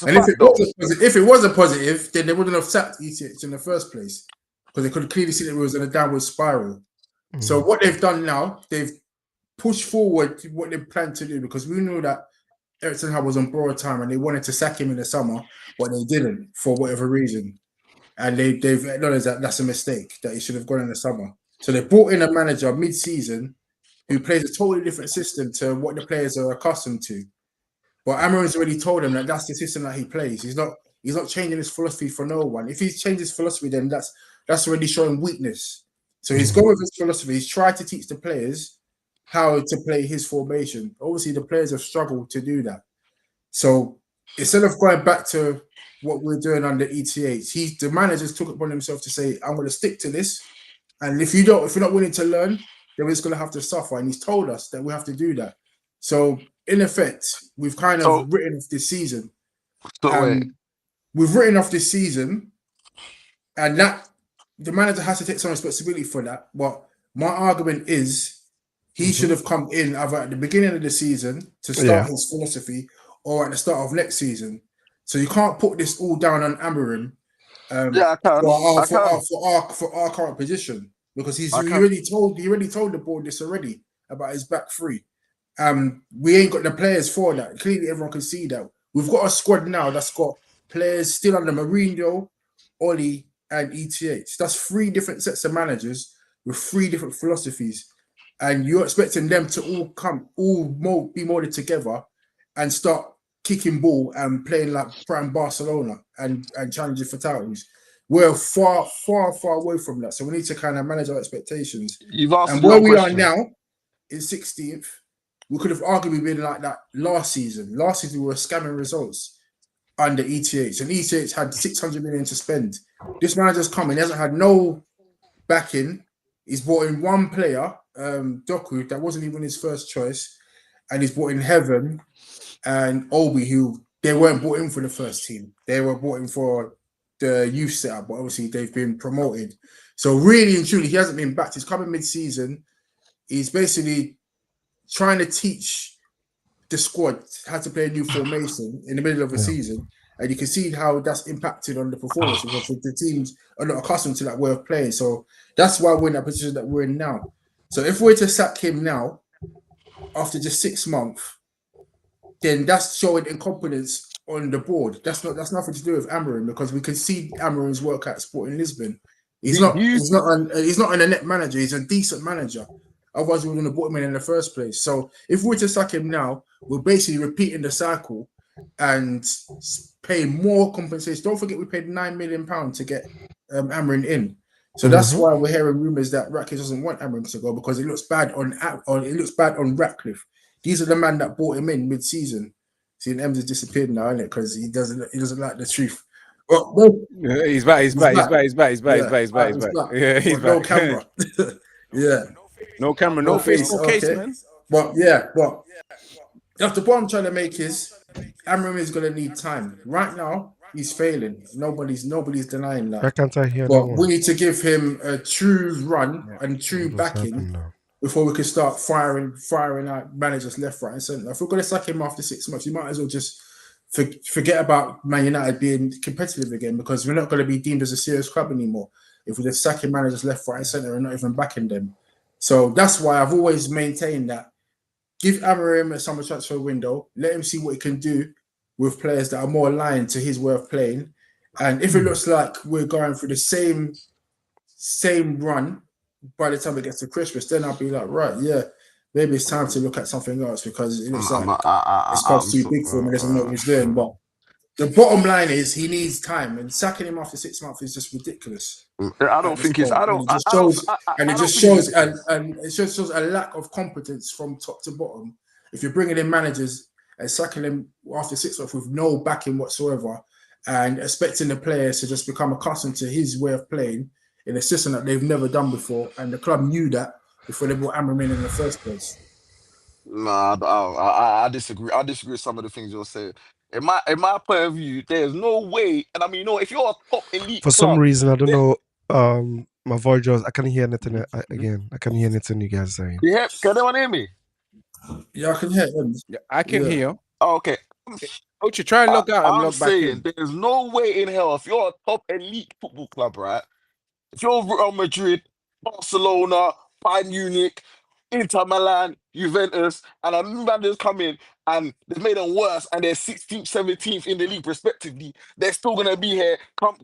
And if it was a positive, then they wouldn't have sacked ETH in the first place because they could clearly see that it was in a downward spiral. So what they've done now, they've pushed forward what they planned to do because we knew that Erik ten Hag was on borrowed time and they wanted to sack him in the summer, but they didn't for whatever reason. And they've acknowledged that that's a mistake, that he should have gone in the summer. So they brought in a manager mid-season who plays a totally different system to what the players are accustomed to. But Amorim's already told them that that's the system that he plays. He's not changing his philosophy for no one. If he's changed his philosophy, then that's already showing weakness. So he's gone with his philosophy. He's tried to teach the players how to play his formation. Obviously, the players have struggled to do that. So instead of going back to what we're doing under ETH, the managers took it upon himself to say, I'm going to stick to this. And if you're not willing to learn, then we're just going to have to suffer. And he's told us that we have to do that. So, in effect, we've kind of written off this season. We've written off this season, and that the manager has to take some responsibility for that. But my argument is he should have come in either at the beginning of the season to start his philosophy or at the start of next season. So you can't put this all down on Amorim I can. For our current position. Because he already told the board this already about his back three. We ain't got the players for that. Clearly, everyone can see that. We've got a squad now that's got players still under Mourinho, Oli, and ETH. That's 3 different sets of managers with 3 different philosophies. And you're expecting them to be molded together and start kicking ball and playing like prime Barcelona and challenging for titles. We're far, far, far away from that. So we need to kind of manage our expectations. And where we are now in 16th, we could have arguably been like that last season. Last season, we were scamming results under ETH. And ETH had 600 million to spend. This manager's coming. He hasn't had no backing. He's brought in one player, Doku, that wasn't even his first choice. And he's brought in Heaven and Obi, who they weren't brought in for the first team. They were brought in for the youth setup, but obviously they've been promoted. So really and truly, he hasn't been backed. He's coming mid-season. He's basically trying to teach the squad how to play a new formation in the middle of a season. And you can see how that's impacted on the performance because the teams are not accustomed to that way of playing. So that's why we're in that position that we're in now. So if we're to sack him now, after just 6 months, then that's showing incompetence on the board. That's nothing to do with Amorim because we can see Amorim's work at Sporting Lisbon. He's not a net manager. He's a decent manager. Otherwise, we wouldn't have brought him in the first place. So if we were to sack him now, we're basically repeating the cycle and paying more compensation. Don't forget, we paid £9 million to get Amorim in. So that's why we're hearing rumours that Ratcliffe doesn't want Amorim to go because it looks bad on Ratcliffe. These are the man that brought him in mid-season. See, Ems has disappeared now, isn't it? Because he doesn't like the truth. Well, no, He's back. He's back. He's back. He's back. He's back. He's yeah, back. He's back. He's he's back. back. Yeah, he's But no back. camera. Yeah, No camera, no face, no case, man. But the point I'm trying to make is Amorim is going to need time. Right now, he's failing. Nobody's denying that. Why can't I hear But no we one? need to give him a true run and true What's backing happened now? before we can start firing out managers left, right, and centre. If we're going to sack him after 6 months, you might as well just forget about Man United being competitive again, because we're not going to be deemed as a serious club anymore if we're just sacking managers left, right, and centre and not even backing them. So that's why I've always maintained that give Amorim a summer transfer window, let him see what he can do with players that are more aligned to his way of playing. And if it looks like we're going through the same run by the time it gets to Christmas, then I'll be like, right, yeah, maybe it's time to look at something else, because it looks like this club's too big for him and doesn't know what he's doing. But the bottom line is he needs time, and sacking him after 6 months is just ridiculous. I don't think it's. It shows a lack of competence from top to bottom. If you're bringing in managers and sacking them after 6 months with no backing whatsoever, and expecting the players to just become accustomed to his way of playing in a system that they've never done before, and the club knew that before they brought Amorim in the first place. Nah, I disagree. I disagree with some of the things you're saying. In my point of view, there's no way. And I mean, if you're a top elite For some club, reason, I don't know. My voice just, I can't hear anything again. I can't hear anything you guys saying. yeah, can anyone hear me? Yeah, I can hear him. Yeah, I can hear. Oh, okay. Coach, you try and log out and I'm log back saying in. there's no way in hell, if you're a top elite football club, right? If you're Real Madrid, Barcelona, Bayern Munich, Inter Milan, Juventus, and a new managers come in and they've made them worse, and they're 16th, 17th in the league respectively, they're still gonna be here come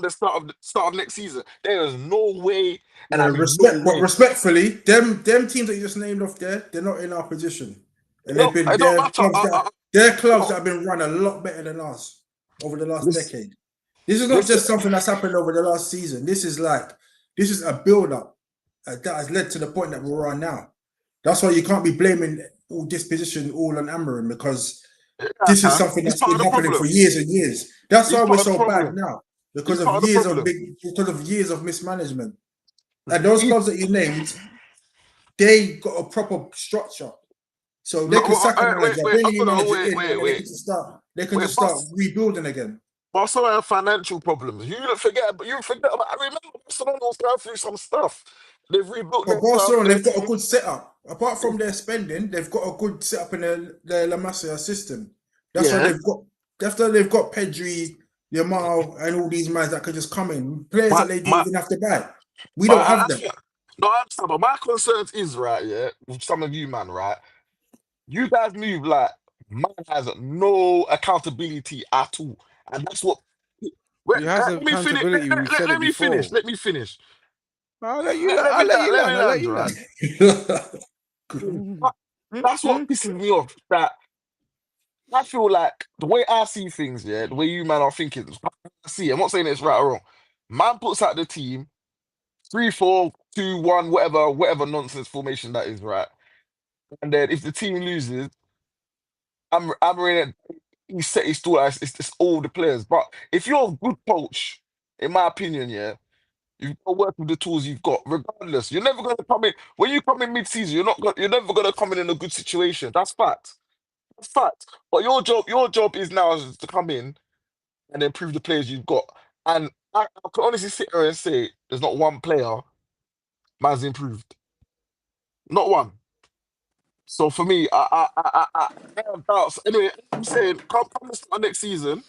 the start of next season. There is no way, and Respectfully, them teams that you just named off there, they're not in our position, and they've been they're clubs that have been run a lot better than us over the last decade. This is not just something that's happened over the last season. This is a build-up that has led to the point that we're on now. That's why you can't be blaming all disposition all on Amorim, because this is something that's been happening for years and years. That's why we're so bad now, because of years of mismanagement. And those clubs that you named, they got a proper structure, so they can sack a manager, bring a new manager in, and they can just start rebuilding again. Barcelona have financial problems. You forget about. I remember Barcelona was going through some stuff. They've rebuilt. But Barcelona, they've got a good setup. Apart from their spending, they've got a good setup in the La Masia system. That's why they've got. After they've got Pedri, Yamal, and all these men that could just come in, players that they didn't even have to buy. We don't have them. No, I understand. But my concern is with some of you, man, right? You guys move like man has no accountability at all. And that's what. Let me finish. Let me finish. I'll let you land. That's what pisses me off. That I feel like the way I see things, the way you man are thinking, I'm not saying it's right or wrong. Man puts out the team 3-4-2-1, whatever nonsense formation that is, right? And then if the team loses, I'm in it. He set his stall as it's all the players. But if you're a good coach, in my opinion, you've got to work with the tools you've got. Regardless, you're never going to come in when you come in mid-season. You're never going to come in a good situation. That's fact. That's fact. But your job is now to come in and improve the players you've got. And I can honestly sit here and say there's not one player man's improved. Not one. So for me, I have doubts. Anyway, I'm saying come the start next season.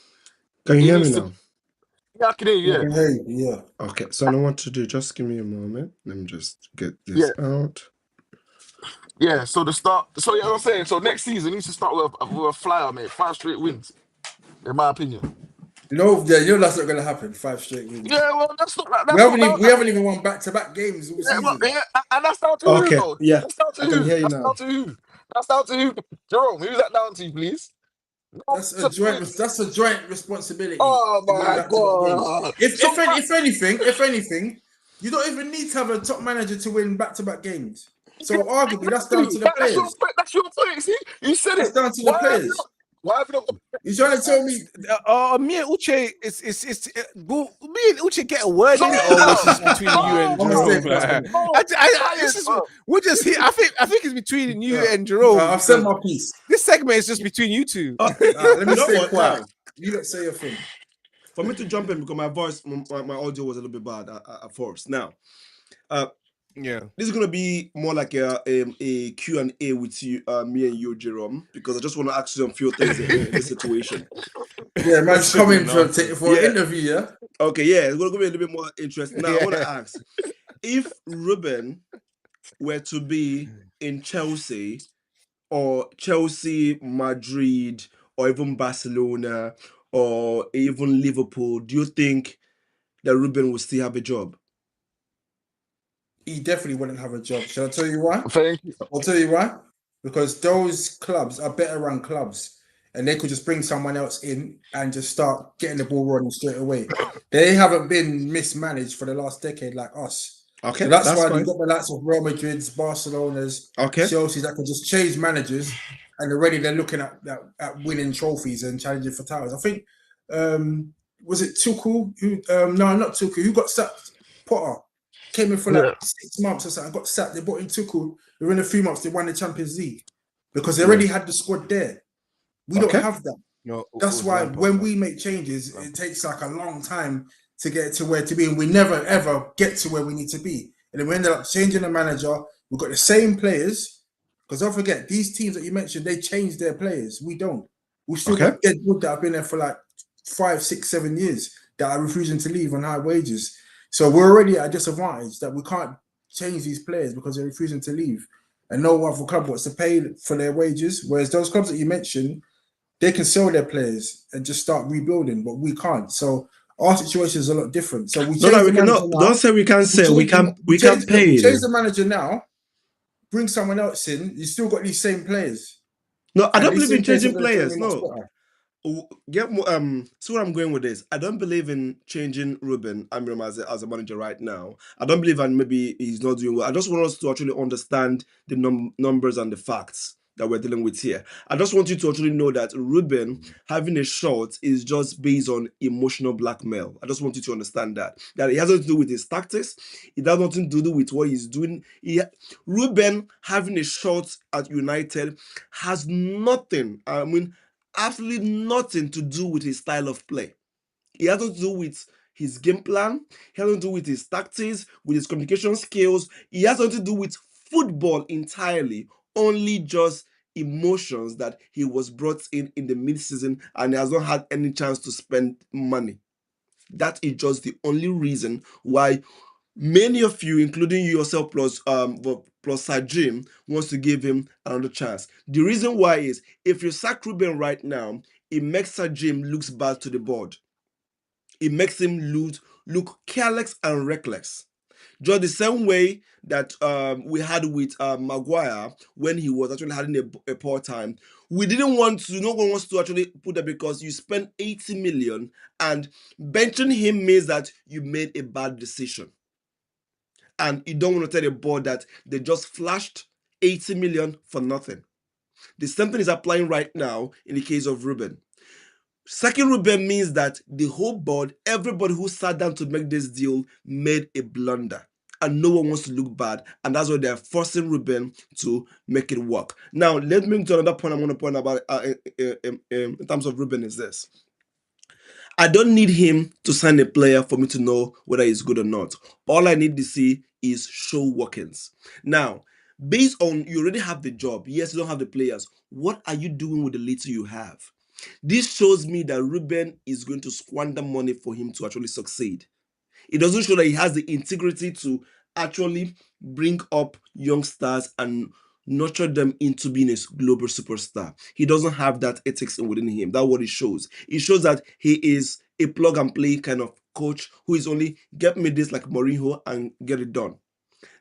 Can you hear me now? Yeah, I can hear you. Yeah. Okay, so I know what to do. Just give me a moment. Let me just get this out. Yeah, so I'm saying, so next season needs to start with a flyer, mate. 5 straight wins, in my opinion. That's not going to happen. 5 straight wins. Yeah, well, that's not that. We haven't even won back-to-back games all season. And that's down to who, though? Yeah, that's down to I who? can hear you That's now. down to who? That's down to who? Jerome, who's that down to, please? That's a joint responsibility. Oh my God! If anything, you don't even need to have a top manager to win back-to-back games. So arguably, that's down to the players. That's your point. See, you said that's it. Down to the players. Why have you not? You trying to tell me? Me and Uche, me and Uche get a word in, or was this between you and I'm Jerome? mistaken. This is we're just here. I think it's between you and Jerome. I've said my piece. This segment is just between you two. Let me You know stay what, quiet. now? You don't say your thing. For me to jump in because my voice, my audio was a little bit bad at first. Now, Yeah, this is gonna be more like a Q&A with you, me and you, Jerome, because I just want to ask you a few things in this situation. Yeah, man's coming for an interview, yeah? Okay, yeah, it's gonna be a little bit more interesting. Now, I want to ask, if Ruben were to be in Chelsea, or Chelsea, Madrid, or even Barcelona, or even Liverpool, do you think that Ruben will still have a job? He definitely wouldn't have a job. Shall I tell you why? Thank you. I'll tell you why. Because those clubs are better run clubs, and they could just bring someone else in and just start getting the ball running straight away. They haven't been mismanaged for the last decade like us. Okay, So that's why fine. you've got the likes of Real Madrid's, Barcelona's, Okay. Chelsea's that can just change managers, and already they're looking at winning trophies and challenging for titles. I think was it Tuchel? No, not Tuchel. Who got sacked? Potter came in for like 6 months or something. Got sacked. They brought in Tuchel. Within a few months, they won the Champions League because they already had the squad there. We don't have that. no, That's why when we make changes, it takes like a long time to get to where to be, and we never ever get to where we need to be. And then we ended up changing the manager. We've got the same players, because don't forget these teams that you mentioned, they changed their players. We don't. We still got dead wood that have been there for like 5, 6, 7 years that are refusing to leave on high wages. So we're already at a disadvantage that we can't change these players because they're refusing to leave, and no other club wants to pay for their wages. Whereas those clubs that you mentioned, they can sell their players and just start rebuilding, but we can't. So our situation is a lot different. So we don't say we can't sell. We can pay. Change the manager now. Bring someone else in. You still got these same players. No, I don't believe in changing players. No. See where I'm going with this. I don't believe in changing Ruben Amorim as a manager right now. I don't believe, and maybe he's not doing well. I just want us to actually understand the numbers and the facts that we're dealing with here. I just want you to actually know that Ruben having a shot is just based on emotional blackmail. I just want you to understand that it has nothing to do with his tactics. It has nothing to do with what he's doing. Ruben having a shot at United has nothing. Absolutely nothing to do with his style of play. It has nothing to do with his game plan. It has nothing to do with his tactics, with his communication skills. It has nothing to do with football entirely. Only just emotions that he was brought in the mid-season and has not had any chance to spend money. That is just the only reason why many of you, including you yourself plus Sir Jim, wants to give him another chance. The reason why is if you sack Ruben right now, it makes Sir Jim looks bad to the board. It makes him look careless and reckless. Just the same way that we had with Maguire when he was actually having a poor time. We didn't want to, no one wants to actually put that because you spent 80 million and benching him means that you made a bad decision. And you don't want to tell the board that they just flashed 80 million for nothing. The same thing is applying right now in the case of Ruben. Second Ruben means that the whole board, everybody who sat down to make this deal made a blunder. And no one wants to look bad. And that's why they're forcing Ruben to make it work. Now, let me to another point I want to point about in terms of Ruben is this. I don't need him to sign a player for me to know whether he's good or not. All I need to see is show workings. Now, based on you already have the job, yes, you don't have the players. What are you doing with the little you have? This shows me that Ruben is going to squander money for him to actually succeed. It doesn't show that he has the integrity to actually bring up young stars and nurture them into being a global superstar. He doesn't have that ethics within him. That's what it shows. It shows that he is a plug and play kind of coach who is only get me this like Mourinho and get it done.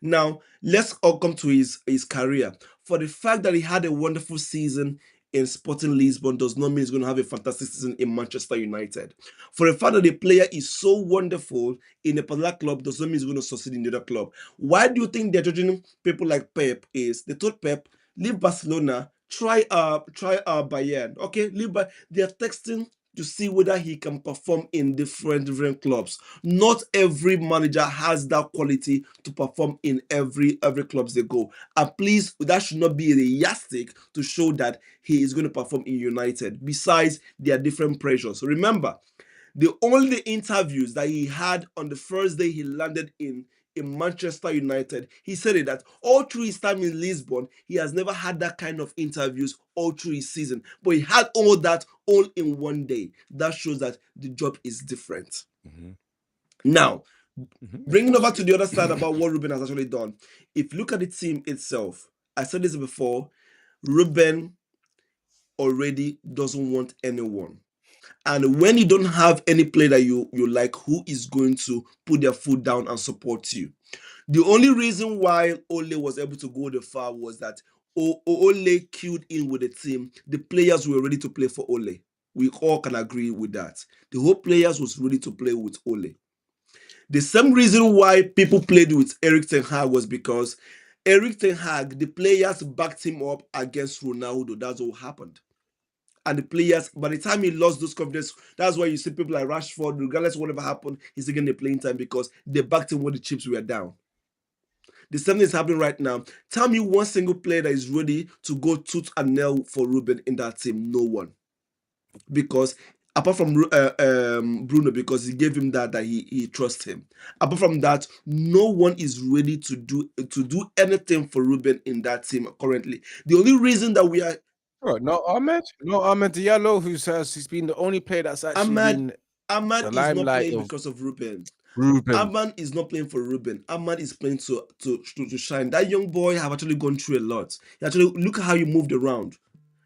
Now, let's all come to his career. For the fact that he had a wonderful season in Sporting Lisbon does not mean he's going to have a fantastic season in Manchester United. For the fact that the player is so wonderful in a particular club does not mean he's going to succeed in the other club. Why do you think they're judging people like Pep is? They told Pep, leave Barcelona, try Bayern. Okay, they are texting to see whether he can perform in different clubs. Not every manager has that quality to perform in every clubs they go. And please, that should not be a yardstick to show that he is going to perform in United. Besides, there are different pressures. Remember, the only interviews that he had on the first day he landed in Manchester United, he said it that all through his time in Lisbon, he has never had that kind of interviews all through his season. But he had all that all in one day. That shows that the job is different. Now, bringing over to the other side about what Ruben has actually done. If you look at the team itself, I said this before, Ruben already doesn't want anyone. And when you don't have any player that you like who is going to put their foot down and support you, the only reason why Ole was able to go the far was that Ole queued in with the team. The players were ready to play for Ole. We all can agree with that. The whole players was ready to play with Ole. The same reason why people played with Erik ten Hag was because Erik ten Hag, the players backed him up against Ronaldo. That's what happened. And the players, by the time he lost those confidence, that's why you see people like Rashford, regardless of whatever happened, he's getting the playing time because they backed him when the chips were down. The same thing is happening right now. Tell me one single player that is ready to go tooth and nail for Ruben in that team. No one. Because apart from Bruno, because he gave him that he trusts him. Apart from that, no one is ready to do anything for Ruben in that team currently. The only reason that we are no Ahmed Diallo, who says he's been the only player that's actually been Ahmad is not playing because of Ruben. Ahmad is not playing for Ruben. Ahmad is playing to shine. That young boy have actually gone through a lot. Actually, look at how he moved around.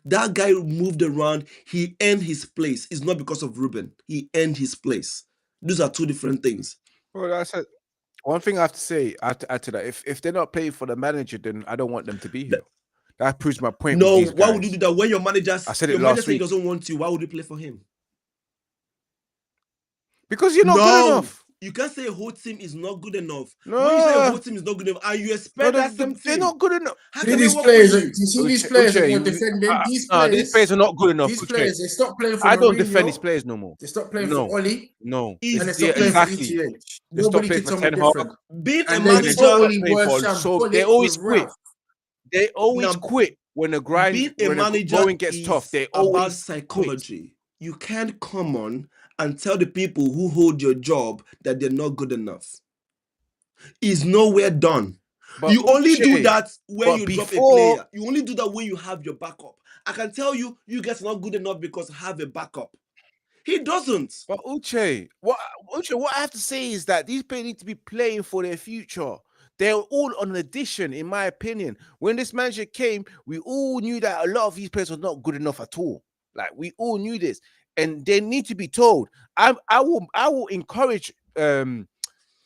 That guy moved around. He earned his place. It's not because of Ruben. He earned his place. Those are two different things. Well, I said one thing I have to say. I have to add to that. If they're not playing for the manager, then I don't want them to be here. That proves my point. No, with these why guys. would you do that when your manager? I said it your last manager week. Doesn't want you. Why would you play for him? Because you're not good enough. You can't say a whole team is not good enough. No. When you say a whole team is not good enough, and you expect that same they're team, not good enough. How See can these they work players? with you? You see these players that you're defending. These players are not good enough. These players, they stopped playing for I don't Mourinho. defend these players no more. They stopped playing for Oli. No. And they stopped playing for ETH. Nobody can tell me different. Being a And manager, they totally worse. So they always quit. They always quit when the grind, when the going gets tough. They always about psychology. Quit. You can't come on and tell the people who hold your job that they're not good enough. It's nowhere done. But you only do that when you drop a player. You only do that when you have your backup. I can tell you guys are not good enough because have a backup. He doesn't. But Uche, what I have to say is that these players need to be playing for their future. They're all on an addition, in my opinion. When this manager came, we all knew that a lot of these players were not good enough at all. Like, we all knew this, and they need to be told. I will encourage them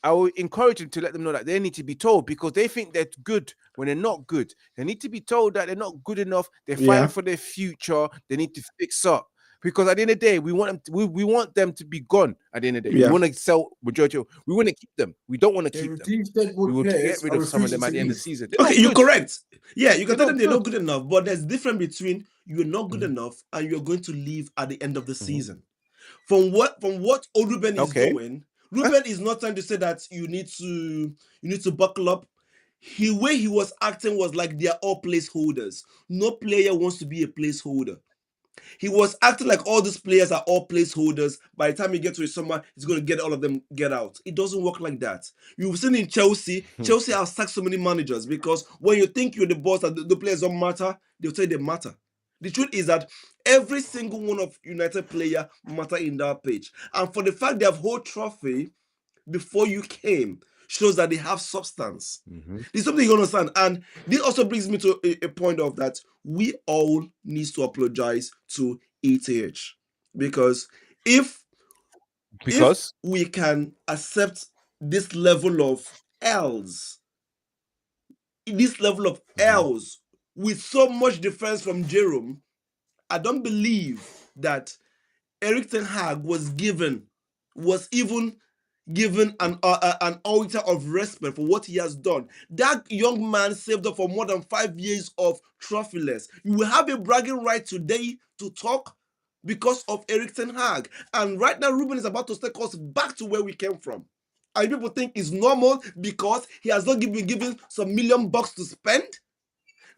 to let them know that they need to be told, because they think they're good when they're not good. They need to be told that they're not good enough. They're fighting for their future. They need to fix up. Because at the end of the day, we want them to be gone. At the end of the day, we want to sell majority. We want to keep them. We don't want to keep them. We want to get rid of some of them at the end of the season. Okay, you're correct. Yeah, you can tell them they're not good enough, but there's difference between you're not good enough and you're going to leave at the end of the season. From what Ruben is doing, Ruben is not trying to say that you need to buckle up. The way he was acting was like they are all placeholders. No player wants to be a placeholder. He was acting like all these players are all placeholders. By the time he gets to his summer, he's going to get all of them get out. It doesn't work like that. You've seen in Chelsea has sacked so many managers because when you think you're the boss and the players don't matter, they'll tell you they matter. The truth is that every single one of United player matter in that page. And for the fact they have whole trophy before you came shows that they have substance. There's something you understand. And this also brings me to a point of that we all need to apologize to ETH. Because if we can accept this level of L's, with so much defense from Jerome, I don't believe that Erik ten Hag was even given an altar of respect for what he has done. That young man saved up for more than 5 years of trophyless. You will have a bragging right today to talk because of Erik ten Hag. And right now, Ruben is about to take us back to where we came from. And people think it's normal because he has not been given some $1 million to spend.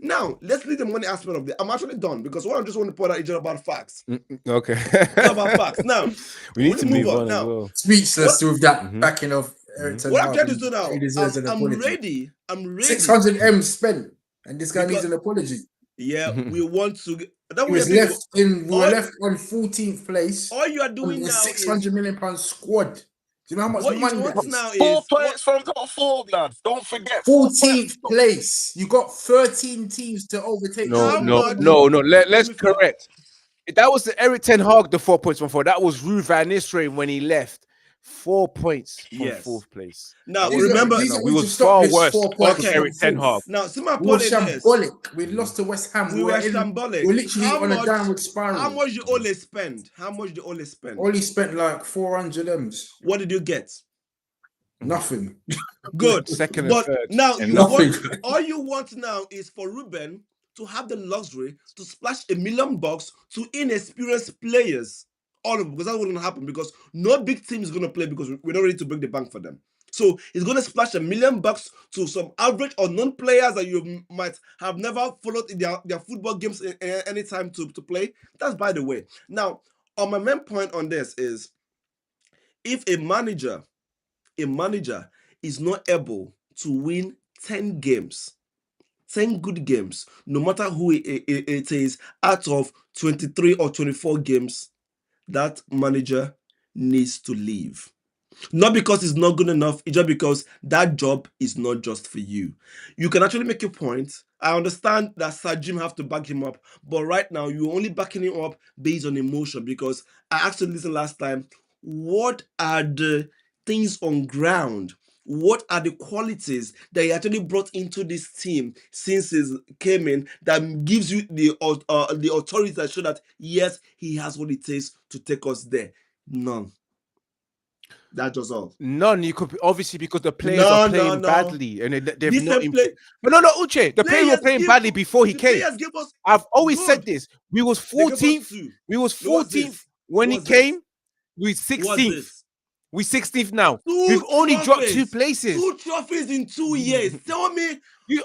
Now, let's leave the money aspect of it. I'm actually done because what I just want to point out is just about facts. Okay. It's about facts. Now, we need to move on now. as well. Speechless with that backing of Erik ten What Hag. I'm trying to do now, He deserves an I'm apology. ready. 600M spent, and this guy needs an apology. Yeah, we want to. That We were left on 14th place. All you are doing with now £600 million squad. Do you know how much what money you that want is? now 4 is points from top 4, lads. Don't forget. 14th place. You got 13 teams to overtake. No. Let's correct. That was the Erik ten Hag, the 4 points from 4. That was Ruud van Nistelrooy when he left. 4 points from 4th place. Now remember, we was far worse than Erik ten Hag. Now, see my We were point is shambolic. We lost to West Ham. we were shambolic. We were literally on a downward spiral. How much did Ole spend? Ole spent like 400 M's. What did you get? Nothing. Good. Second but and third. Now and all you want now is for Ruben to have the luxury to splash $1 million to inexperienced players. All of them, because that's what's going to happen because no big team is going to play because we're not ready to break the bank for them. So he's going to splash $1 million to some average or non-players that you might have never followed in their football games any time to play. That's by the way. Now, my main point on this is if a manager is not able to win 10 games, 10 good games, no matter who it is, out of 23 or 24 games, that manager needs to leave. Not because it's not good enough, it's just because that job is not just for you. You can actually make your point. I understand that Sir Jim have to back him up, but right now you're only backing him up based on emotion because I actually listened last time. What are the things on ground? What are the qualities that he actually brought into this team since he came in that gives you the authority that show that yes, he has what it takes to take us there? None. That's just all. None. You could obviously because the players are playing badly and they've not improved. But no, Uche. The players were playing badly before he came. I've always said this. We was 14th. We was 14th when he came. We 16th. We 16th now. We've only dropped 2 places. 2 trophies in 2 years. Tell me. You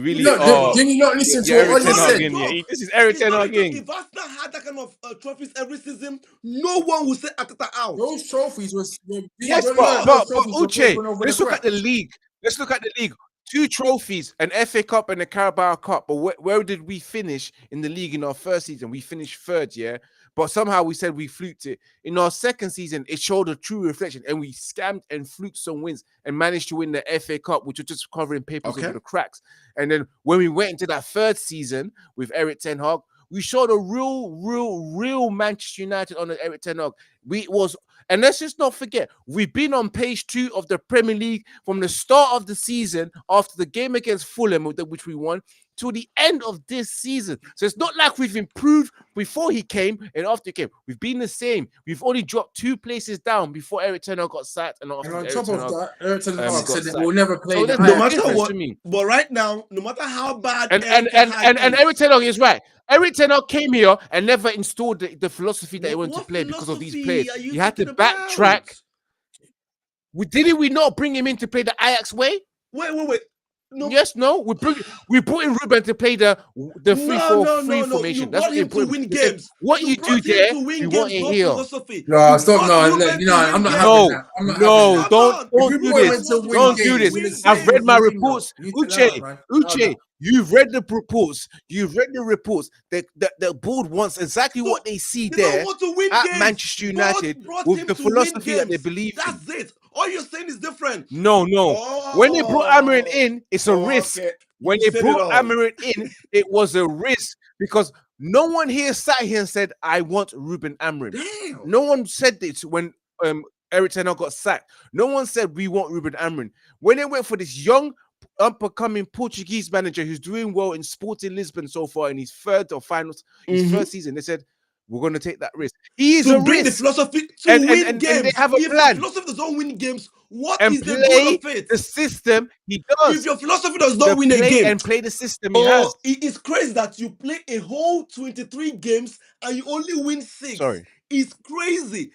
really Did you not listen to what he said? This is Erik ten Hag. If Arsenal had that kind of trophies every season, no one would say Ateta out. Those trophies was yes, but Uche, let's look at the league. 2 trophies, an FA Cup and a Carabao Cup. But where did we finish in the league in our first season? We finished 3rd, yeah. But somehow we said we fluked it. In our second season, it showed a true reflection, and we scammed and fluked some wins and managed to win the FA Cup, which was just covering papers over the cracks. And then when we went into that 3rd season with Erik ten Hag, we showed a real Manchester United on the Erik ten Hag. And let's just not forget, we've been on page 2 of the Premier League from the start of the season after the game against Fulham, which we won, to the end of this season. So it's not like we've improved before he came and after he came. We've been the same. We've only dropped 2 places down before Erik ten Hag got sacked. And after on top of that, Erik ten Hag said that we'll never play so the no matter what. But right now, no matter how bad and Erik ten Hag is right. Erik ten Hag came here and never installed the philosophy that he wanted to play because of these players. You had to backtrack. Didn't we not bring him in to play the Ajax way? Wait. No. Yes, no. We brought in Ruben to play the 3-4-3 formation. That's what to win games. What you do there, you want it here. No, stop. No, I'm not having that. No, don't do this. Don't do this. I've read my reports. Uche, you've read the reports. You've read the reports. The board wants exactly what they see there at Manchester United with the philosophy that they believe in. That's it. All you're saying is different. No. When they brought Amorim in, it's a risk. Okay. When they brought Amorim in, it was a risk because no one here sat here and said, I want Ruben Amorim. Damn. No one said this when Erik ten Hag got sacked. No one said we want Ruben Amorim. When they went for this young, up-and-coming Portuguese manager who's doing well in Sporting Lisbon so far in his 3rd or finals, his 1st season, they said, we're going to take that risk. He is to a bring the risk. philosophy to And win games. they have a if plan. the philosophy does not win games, what And is the goal of it? the system he does. If your philosophy does not win a play game, and play the system he has. it is crazy that you play a whole 23 games and you only win 6. Sorry. It's crazy.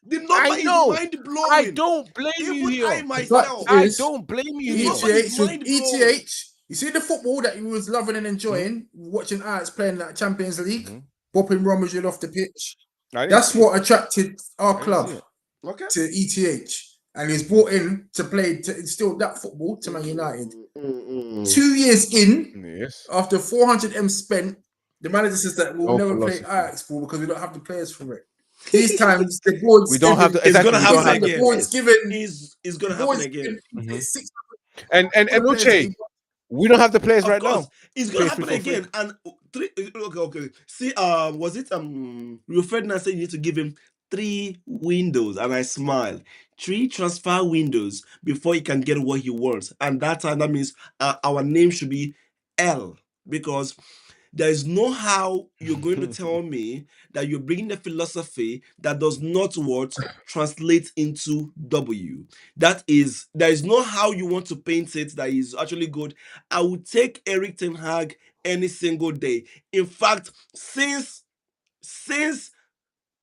The number I know. is mind-blowing. I don't blame you Even here. I myself. I don't blame you here. ETH with ETH. You see the football that he was loving and enjoying, watching Ajax playing that Champions League, bopping Romelu off the pitch. That's what attracted our club to ETH. And he's brought in to play to instill that football to Man United. 2 years in, after 400 M spent, the manager says that we'll never play Ajax ball because we don't have the players for it. These times the board's we don't have the. It's gonna happen again. The board's given. It's gonna happen again. And Uche, we don't have the players right now. It's gonna happen again. And okay. See, was it Rio Ferdinand said you need to give him 3 windows, and I smile. 3 transfer windows before he can get what he wants, and that means our name should be L, because there is no how you're going to tell me that you're bringing a philosophy that does not translate into W. There is no how you want to paint it that is actually good. I would take Erik ten Hag any single day. In fact, since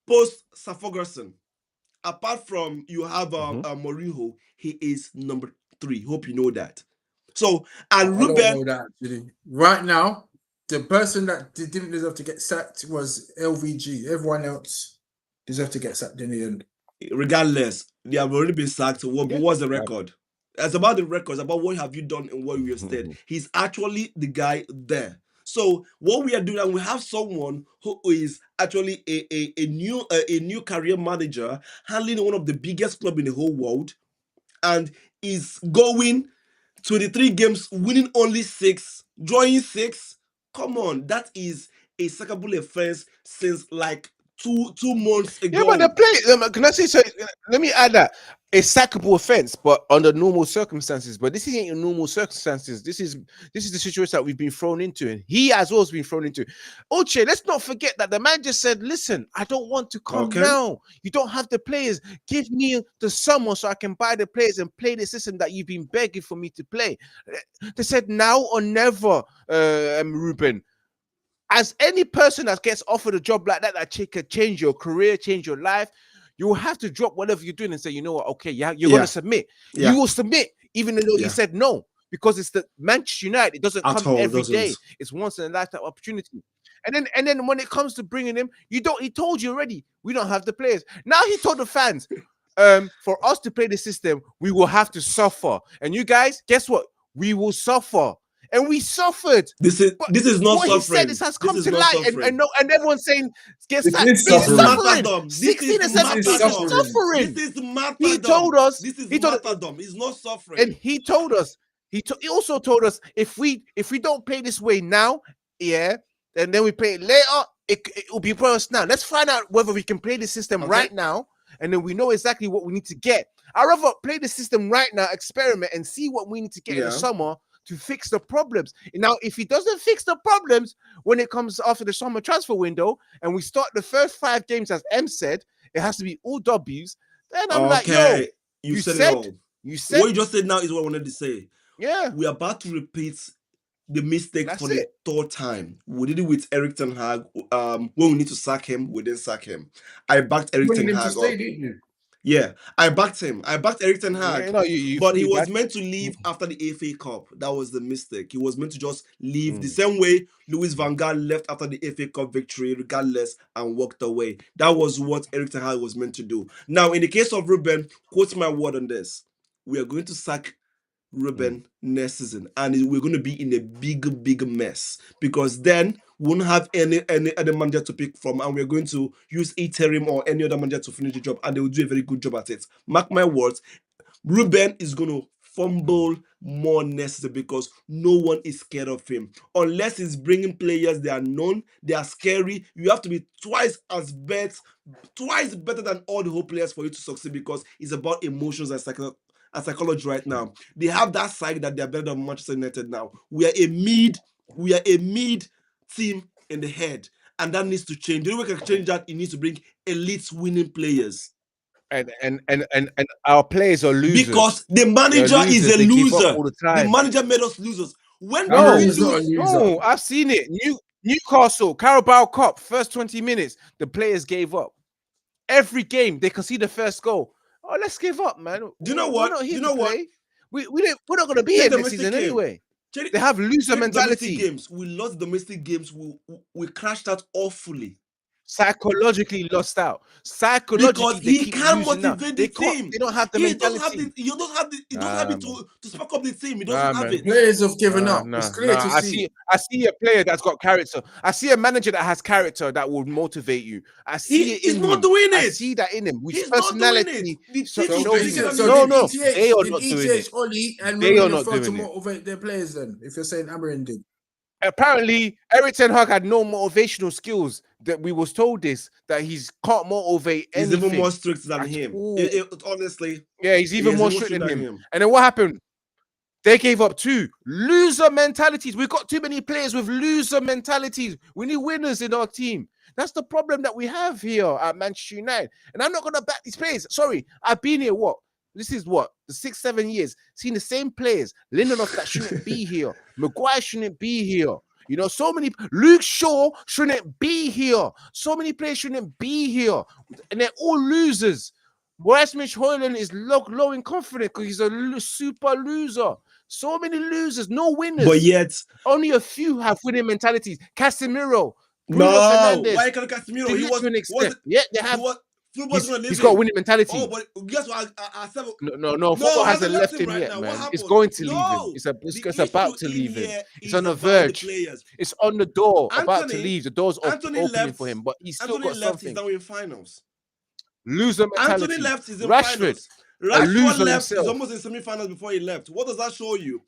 post Sir Ferguson, apart from you have Mourinho, he is number 3. Hope you know that. So, and Ruben, I don't know that actually. Right now, the person that didn't deserve to get sacked was LVG. Everyone else deserved to get sacked in the end. Regardless, they have already been sacked. What's the record? It's about the records, about what have you done and what you have said. He's actually the guy there. So what we are doing, and we have someone who is actually a new career manager handling one of the biggest clubs in the whole world, and is going 23 games, winning only 6, drawing 6. Come on, that is a sackable offense since like two months ago. Yeah, but the play. Can I say so? Let me add that a sackable offense, but under normal circumstances. But this ain't normal circumstances. This is the situation that we've been thrown into, and he has also been thrown into. Oche, let's not forget that the man just said, "Listen, I don't want to come now. You don't have the players. Give me the summer so I can buy the players and play the system that you've been begging for me to play." They said now or never, Ruben. As any person that gets offered a job like that could change your career, change your life, you will have to drop whatever you're doing and say, you know what, okay, you're going to submit. Yeah. You will submit, even though he said no, because it's the Manchester United. It doesn't come every day. It's once in a lifetime opportunity. And then when it comes to bringing him, he told you already, we don't have the players. Now he told the fans, for us to play the system, we will have to suffer. And you guys, guess what? We will suffer. And we suffered. This is not what suffering. He said this has come to light, and everyone's saying, "Get suffering." This is martyrdom. 16 and 17 suffering. This is martyrdom. He told us. This is martyrdom. He's not suffering. And he told us. He also told us if we don't play this way now, and then we play it later, it will be for us now. Let's find out whether we can play the system right now, and then we know exactly what we need to get. I'd rather play the system right now, experiment, and see what we need to get in the summer to fix the problems. Now, if he doesn't fix the problems when it comes after the summer transfer window, and we start the first 5 games, as M said, it has to be all W's, then I'm like, yo, you said it all. You said what you just said now is what I wanted to say. Yeah. We're about to repeat the mistake for the 3rd time. We did it with Erik ten Hag. When we need to sack him, we didn't sack him. I backed Erik ten Hag up. Yeah, I backed him. I backed Erik ten Hag, but he was meant to leave after the FA Cup. That was the mistake. He was meant to just leave the same way Louis van Gaal left after the FA Cup victory, regardless, and walked away. That was what Erik ten Hag was meant to do. Now, in the case of Ruben, quote my word on this: we are going to sack Ruben next season, and we're going to be in a big mess, because then we won't have any other manager to pick from, and we're going to use interim or any other manager to finish the job, and they will do a very good job at it. Mark my words, Ruben is going to fumble more next season because no one is scared of him. Unless he's bringing players they are known, they are scary. You have to be twice better than all the whole players for you to succeed, because it's about emotions and psychology right now. They have that side that they're better than Manchester United now. We are a mid team in the head, and that needs to change. The only way we can change that, it needs to bring elite winning players. And our players are losers. Because the manager is a They give up loser. all the time. The manager made us losers. When No, we he's not a lose, loser. No, I've seen it. Newcastle, Carabao Cup, first 20 minutes, the players gave up. Every game, they concede the first goal. Oh, let's give up, man. Do you know what? We're not here You know to what? play. We're not going to be Check here the next domestic season game. anyway. Check- They have loser check domestic mentality. games. We lost domestic games. We crashed out awfully. Psychologically lost out. Psychologically, Because they he keep can't losing out. motivate They the can't. team. They don't have the He mentality. doesn't have it to spark up the team. He doesn't have it. Players have given up. It's clear to I see. see a player that's got character. I see a manager that has character that will motivate you. I see it in He's not him. doing I it. see that in him. With He's not doing personality. it. The So, team is no, doing he's it. not. So No, did no, ETH, they are did not doing ETH, it. Oli, and They are Mourinho not fail to doing it. motivate their players then, if you're saying Amorim did. Apparently, Eric Ten Hag had no motivational skills. That we was told this, that he's can't motivate He's anything. even more strict than at him. all. Honestly, Yeah, he's even He is more more strict than strict him. And then what happened? They gave up two loser mentalities. We've got too many players with loser mentalities. We need winners in our team. That's the problem that we have here at Manchester United. And I'm not going to back these players. Sorry, I've been here, This is the 6-7 years, seen the same players. Lindelof that shouldn't be here. Maguire shouldn't be here. You know, so many. Luke Shaw shouldn't be here. So many players shouldn't be here. And they're all losers. Rasmus Højlund is low in confidence because he's a super loser. So many losers, no winners. but yet Only a few have winning mentalities. Casemiro, Bruno no. Fernandes. Why can't Casemiro? He was to an extent. was Yeah, they have. football's gonna leave He's got a him. winning mentality. Oh, but guess what? I said No. Football hasn't left him right yet, now. man. What happened? It's going to leave No. him. It's The about issue to leave in him. here It's is on the about the verge. players. It's on the door, about to Anthony- leave. The door's Anthony opening left- for him, but he's still Anthony got left. He's something. now in finals. Loser mentality. Anthony left. He's in Rashford, finals. a Rashford loser left. He's himself. almost in semi-finals before he left. What does that show you?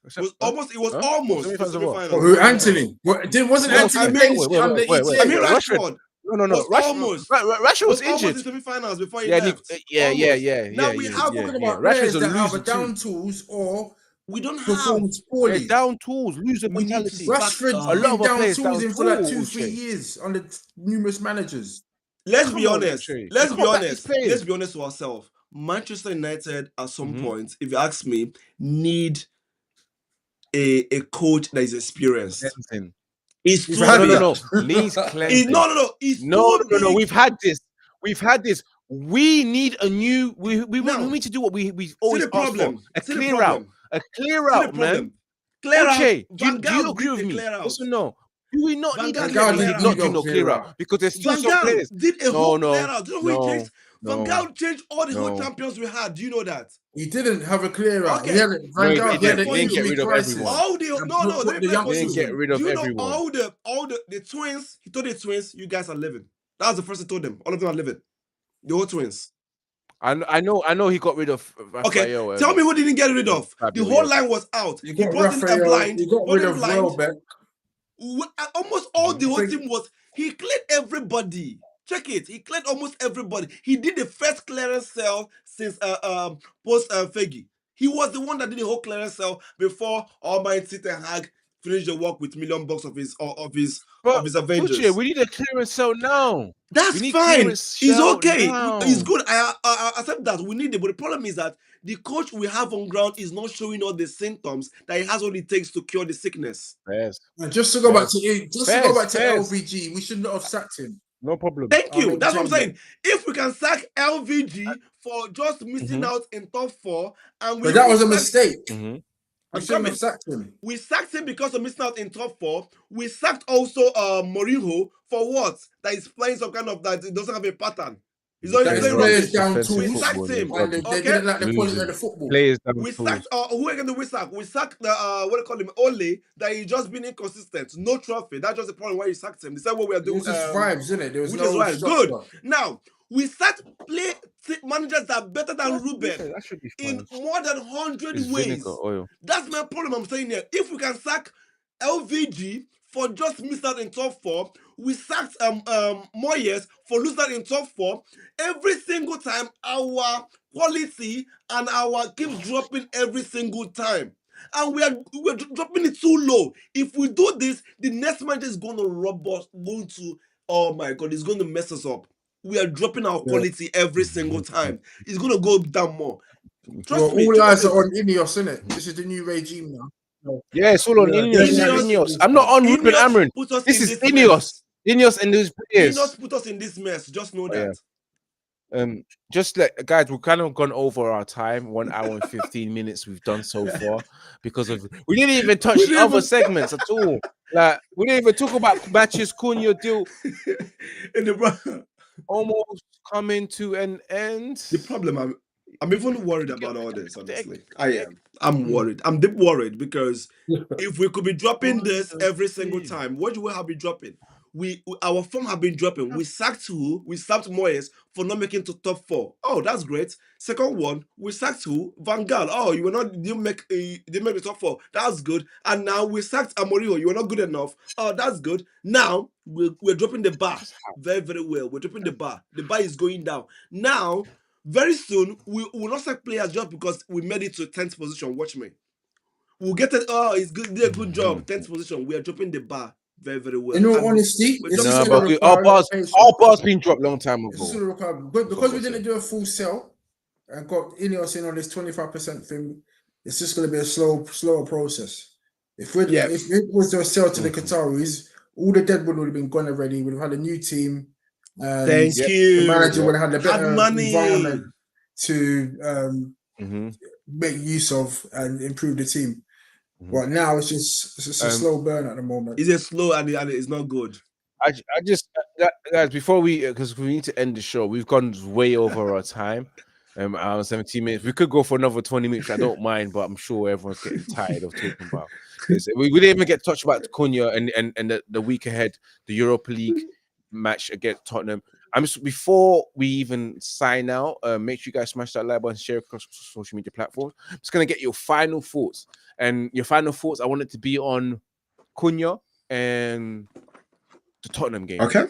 It was Huh? almost Semi-finals of what? semi-finals. Who, Anthony? Wasn't No, Anthony I mean- benched wait, under wait. ETH? I mean, Rashford. Rashford No. was Rashford almost Rashford was almost injured. in semi-finals before he Yeah, left. yeah. Now we have Talking yeah. about players Rashford's a that loser either too. down tools or We don't have. performs They're poorly. down tools, loser We need to mentality. start- Rashford's A been lot of our down players tools down in for like tools, 2-3 Shay. years under numerous managers. Let's Come be on, honest. Trey. Let's You be can't back these honest. players. Let's be honest to ourselves. Manchester United, at some Mhm. point, if you ask me, need a coach that is experienced. Cleansing. It's too We've had big. it. No. Needs cleansing. No. It's No. too big. We've had this. We need a new. We Now, need to do what we See always the ask for. problem. A See the clear out. problem. A clear See the out, man. problem. Clear out. Okay, Van do you Gaal agree did with a me? clear out. Yes or no? Do we not Van need Gaal a did clear a out? clear He did out. not do No no clear clear out. out because there's still Van some Gaal players. did a whole No. clear out. Do you know who he changed? Van No. Gaal changed all the whole No. champions we had. Do you know that? He didn't have a clear out. Okay. He had No, Van he Gaal didn't. had an He didn't get injury rid of crisis. everyone. All the And no, put let the me play for youngsters you. Didn't get rid of Do you know everyone. all the twins? He told the twins, "You guys are living." That was the first he told them. All of them are living. The whole twins. I know he got rid of Okay, Raphael, tell me who didn't get rid of. The Fabio, whole yes. line was out. You He got brought in a Raphael. blind. You got brought rid in of blind. Welbeck. Almost all the whole Think- team was. He cleared everybody. Check it. He cleared almost everybody. He did the first clearance sale since post Fergie. He was the one that did the whole clearance sale before Almighty Ten Hag finished the work with $1 million of his Avengers. Uche, we need a clearance sale now. That's We need fine. clearance It's sale okay. now. It's good. I accept that. We need it. But the problem is that the coach we have on ground is not showing all the symptoms that he has what it takes to cure the sickness. Yes. And just to go back to Fairs. LVG, we should not have sacked him. No problem. Thank you. mean, That's what I'm Jim, saying. If we can sack LVG for just missing out in top 4, and we But that was a sack- mistake. Mhm. We shouldn't have sacked him. We sacked him because of missing out in top 4. We sacked also Mourinho for what? That is playing some kind of that it doesn't have a pattern. He's always That is playing players rubbish. down Defensive We tools. sacked football, him. no And they problem. Okay. didn't like the quality Losing. of the football. Players down We tools. sacked who again did we sack? We sacked the what do you call him? Ole, that he just been inconsistent, no trophy. That's just the point why you sacked him. The same way we are It doing. was just vibes, isn't it? There was which no is right. structure. Good. Now we sacked managers that are better than Ruben That should be in fine. more than 100 It's ways. vinegar oil. That's my problem. I'm saying here. If we can sack LVG for just missing out in top 4, we sacked Moyes for losing out in top 4. Every single time, our quality and our keeps dropping every single time. And we're dropping it too low. If we do this, the next match is going to rob us, oh my God, it's going to mess us up. We are dropping our quality every single time. It's going to go down more. Trust me. All eyes are on Ineos, isn't it? This is the new regime now. Yeah, it's all on Ineos. I'm not on Ruben Amorim. This is Ineos. Ineos and those players. Ineos put us in this mess. Just know that. Yeah. Just guys, we've kind of gone over our time. 1 hour and 15 minutes we've done so far because of we didn't even touch the other segments at all. Like we didn't even talk about matches. Cunha deal almost coming to an end. The problem, I'm even worried about all this. Honestly, I am. I'm worried. I'm deep worried because if we could be dropping this every single time, what do we have been dropping? Our form have been dropping. We sacked who? We sacked Moyes for not making to top 4. Oh, that's great. Second one, we sacked who? Van Gaal. Oh, you didn't make the top 4. That's good. And now we sacked Amorim. You were not good enough. Oh, that's good. Now we're dropping the bar very, very well. We're dropping the bar. The bar is going down. Now, very soon, we will not sack players just because we made it to 10th position. Watch me. We'll get it. Oh, it's good. Did a good job. 10th position. We are dropping the bar very, very well. In all honesty, our bar's been dropped long time ago. Because we didn't do a full sell and got Ineos in on this 25% thing, it's just going to be a slower process. If it was to sell to the Qataris, all the deadwood would have been gone already. We'd have had a new team. Thank you. The manager would have had a better environment to make use of and improve the team. But now it's just a slow burn at the moment. It's a slow and it's not good. I just guys, before because we need to end the show, we've gone way over our time. 17 minutes. We could go for another 20 minutes. I don't mind, but I'm sure everyone's getting tired of talking about this. We didn't even get touched about Cunha and the week ahead, the Europa League match against Tottenham. Before we even sign out, make sure you guys smash that like button, share across social media platforms. I'm just gonna get your final thoughts. And your final thoughts, I want it to be on Cunha and the Tottenham game. Okay.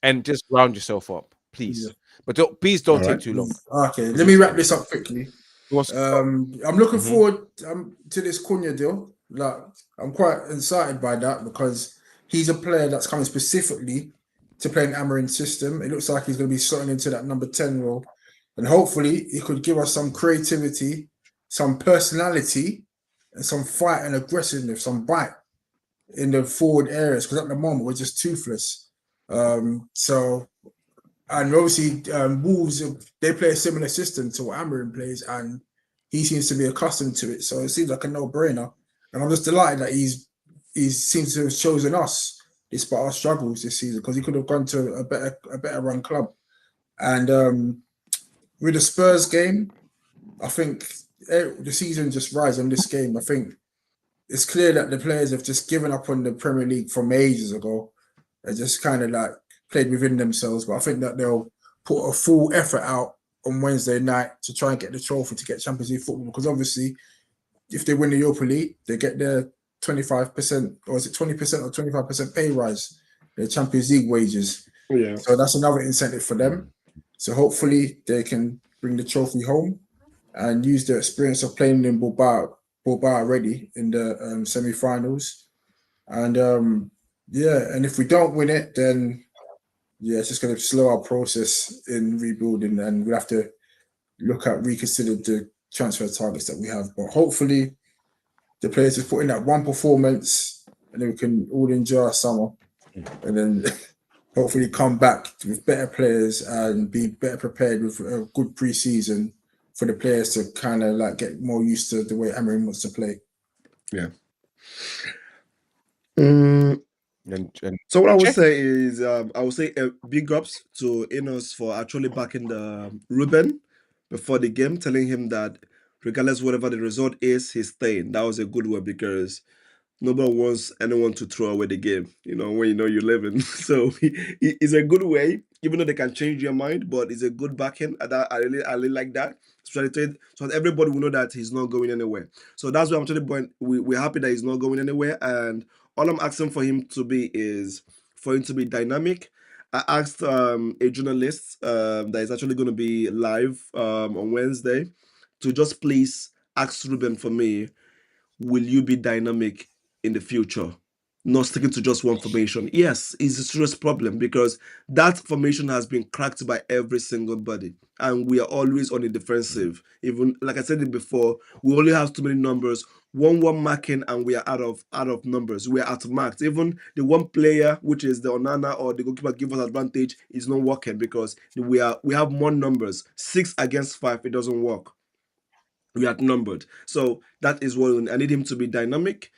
And just round yourself up, please. Yeah. But please don't take too long. Okay, let me wrap this up quickly. I'm looking forward to this Cunha deal. Like, I'm quite excited by that because he's a player that's coming specifically to play an Amorim system. It looks like he's going to be slotting into that number 10 role. And hopefully he could give us some creativity, some personality, and some fight and aggressiveness, some bite in the forward areas. Because at the moment, we're just toothless. And obviously, Wolves, they play a similar system to what Amorim plays, and he seems to be accustomed to it. So it seems like a no-brainer. And I'm just delighted that he seems to have chosen us despite our struggles this season, because he could have gone to a better run club. And with the Spurs game, I think the season just rides on this game. I think it's clear that the players have just given up on the Premier League from ages ago. They just kind of like played within themselves. But I think that they'll put a full effort out on Wednesday night to try and get the trophy to get Champions League football. Because obviously, if they win the Europa League, they get their 25%, or is it 20% or 25% pay rise, their Champions League wages. Yeah. So that's another incentive for them. So hopefully they can bring the trophy home and use their experience of playing in Bilbao already in the semi-finals. And and if we don't win it, then it's just going to slow our process in rebuilding, and we'll have to reconsider the transfer targets that we have. But hopefully the players just put in that one performance and then we can all enjoy our summer and then hopefully come back with better players and be better prepared with a good pre-season for the players to kind of like get more used to the way Amorim wants to play. Yeah. So what I would say is, I would say big ups to Ineos for actually backing the Ruben before the game, telling him that regardless whatever the result is, he's staying. That was a good one because nobody wants anyone to throw away the game, when you're living. So it's a good way, even though they can change your mind, but it's a good backing. I really like that. So that everybody will know that he's not going anywhere. So that's why I'm to the point. We're happy that he's not going anywhere. And all I'm asking for him to be is for him to be dynamic. I asked a journalist that is actually going to be live on Wednesday to just please asked Ruben for me, will you be dynamic in the future? Not sticking to just one formation. Yes, it's a serious problem because that formation has been cracked by every single body, and we are always on the defensive. Even like I said it before, we only have too many numbers. 1-1 marking, and we are out of numbers. We are outmarked. Even the one player, which is the Onana or the goalkeeper, give us advantage, is not working because we have more numbers. 6 against 5, it doesn't work. We are outnumbered. So that is what I need him to be dynamic.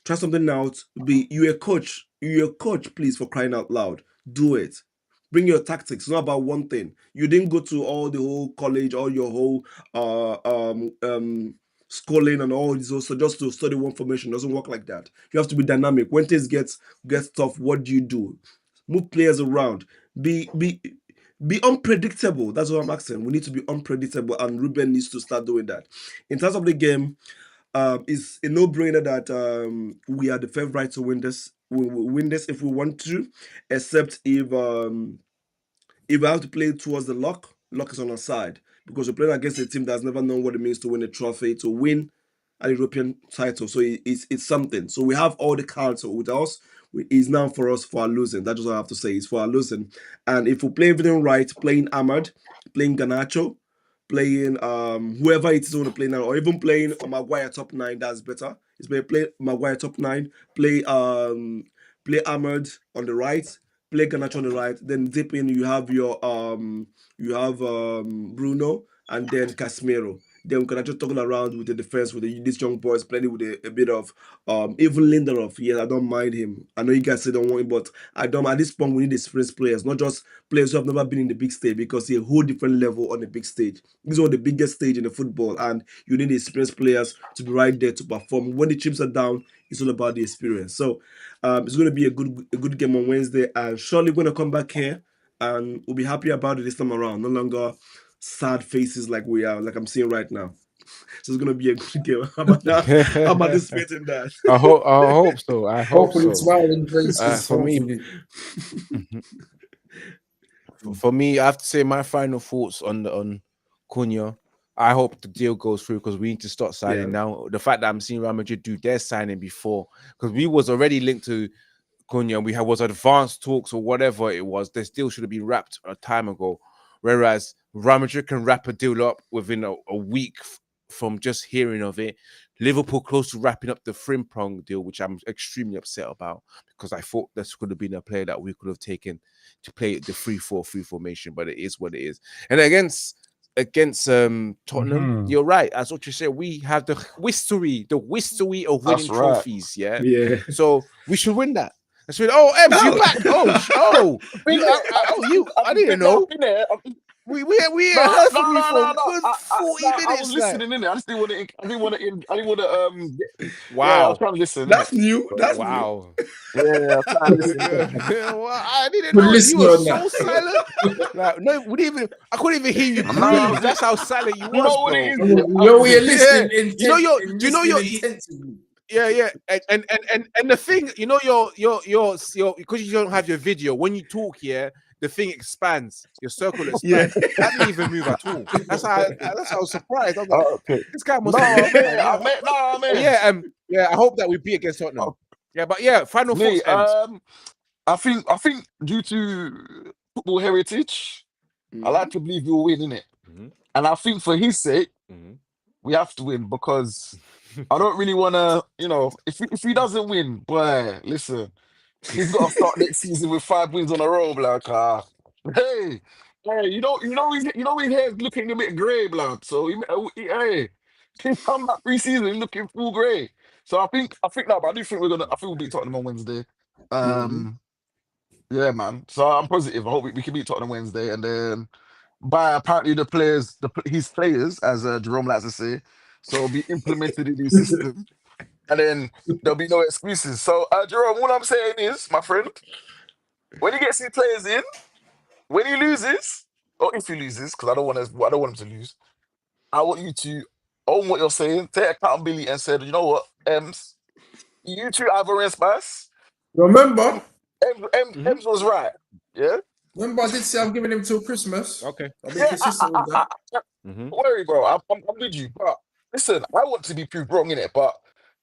Try something out. You're a coach. You're a coach, please, for crying out loud. Do it. Bring your tactics. It's not about one thing. You didn't go to all the whole college, all your whole schooling and all this also just to study one formation. It doesn't work like that. You have to be dynamic. When things get tough, what do? Move players around. Be unpredictable. That's what I'm asking. We need to be unpredictable, and Ruben needs to start doing that. In terms of the game, it's a no-brainer that we are the favorite to win this. We will win this if we want to, except if we have to play towards the luck is on our side because we're playing against a team that's never known what it means to win a trophy, to win an European title. So it's something. So we have all the cards with us. It's now for us for our losing. That's what I have to say. It's for our losing. And if we play everything right, playing Ahmad, playing Garnacho, playing whoever it is want to play now, or even playing Maguire top 9, that's better. It's better play Maguire top 9, play Ahmad on the right, play Garnacho on the right, then dip in, you have your Bruno and then Casemiro. Then we can actually toggle around with the defense with these young boys, playing with a bit of even Lindelof. Yes, I don't mind him. I know you guys say don't want him, but I don't. At this point, we need experienced players, not just players who have never been in the big stage, because it's a whole different level on the big stage. This is one of the biggest stage in the football, and you need experienced players to be right there to perform. When the chips are down, it's all about the experience. So it's going to be a good game on Wednesday, and surely we're going to come back here, and we'll be happy about it this time around. No longer sad faces like I'm seeing right now. So it's gonna be a good game. I'm anticipating that. I hope so. I hope Hopefully, so. smiling faces. For me, for me, I have to say my final thoughts on Cunha. I hope the deal goes through because we need to start signing now. The fact that I'm seeing Real Madrid do their signing before, because we was already linked to Cunha, and we was advanced talks or whatever it was. They still should have been wrapped a time ago. Whereas Real Madrid can wrap a deal up within a week from just hearing of it. Liverpool close to wrapping up the Frimpong deal, which I'm extremely upset about because I thought this could have been a player that we could have taken to play the 3-4-3 formation, but it is what it is. And against Tottenham, you're right. As what you said, we have the history of winning trophies. Yeah. So we should win that. I said, "Oh, Ems, you back? I didn't know. We heard from you for a good 40 minutes. I was listening in there. I didn't want to. Wow, yeah, I was trying to listen. That's new. That's wow. New. Yeah, I was trying to listen. Well, I didn't know. You were so silent. Like, no, I couldn't even hear you breathe. That's how silent you was, what bro. it is? We're listening. Intensively. Yeah, and the thing, your because you don't have your video. When you talk, the thing expands. Your circle expands. That didn't even move at all. That's how I was surprised. I was like, okay. This guy must. Man. I hope that we beat against Tottenham. Yeah, but final thoughts. I think due to football heritage, I like to believe we'll win, innit? And I think for his sake, we have to win because I don't really want to, if he doesn't win, boy, listen, he's got to start next season with 5 wins on a row, blood. Hey, his hair's looking a bit grey, blood. So he come back pre-season looking full grey. So I think no, but I think we'll beat Tottenham on Wednesday. Yeah, man. So I'm positive. I hope we can beat Tottenham Wednesday, and then by apparently his players, as Jerome likes to say, so be implemented in his system, and then there'll be no excuses. So Jerome, what I'm saying is, my friend, when he gets his players in, when he loses, or if he loses, because I don't want him to lose, I want you to own what you're saying, take accountability, and say, you know what, Ems, you two Ivor and Spice. Remember, Ems was right. Yeah. Remember, I did say I'm giving him till Christmas. Okay. I'll be consistent with that. Don't worry, bro. I'm with you, but listen, I want to be proved wrong in it, but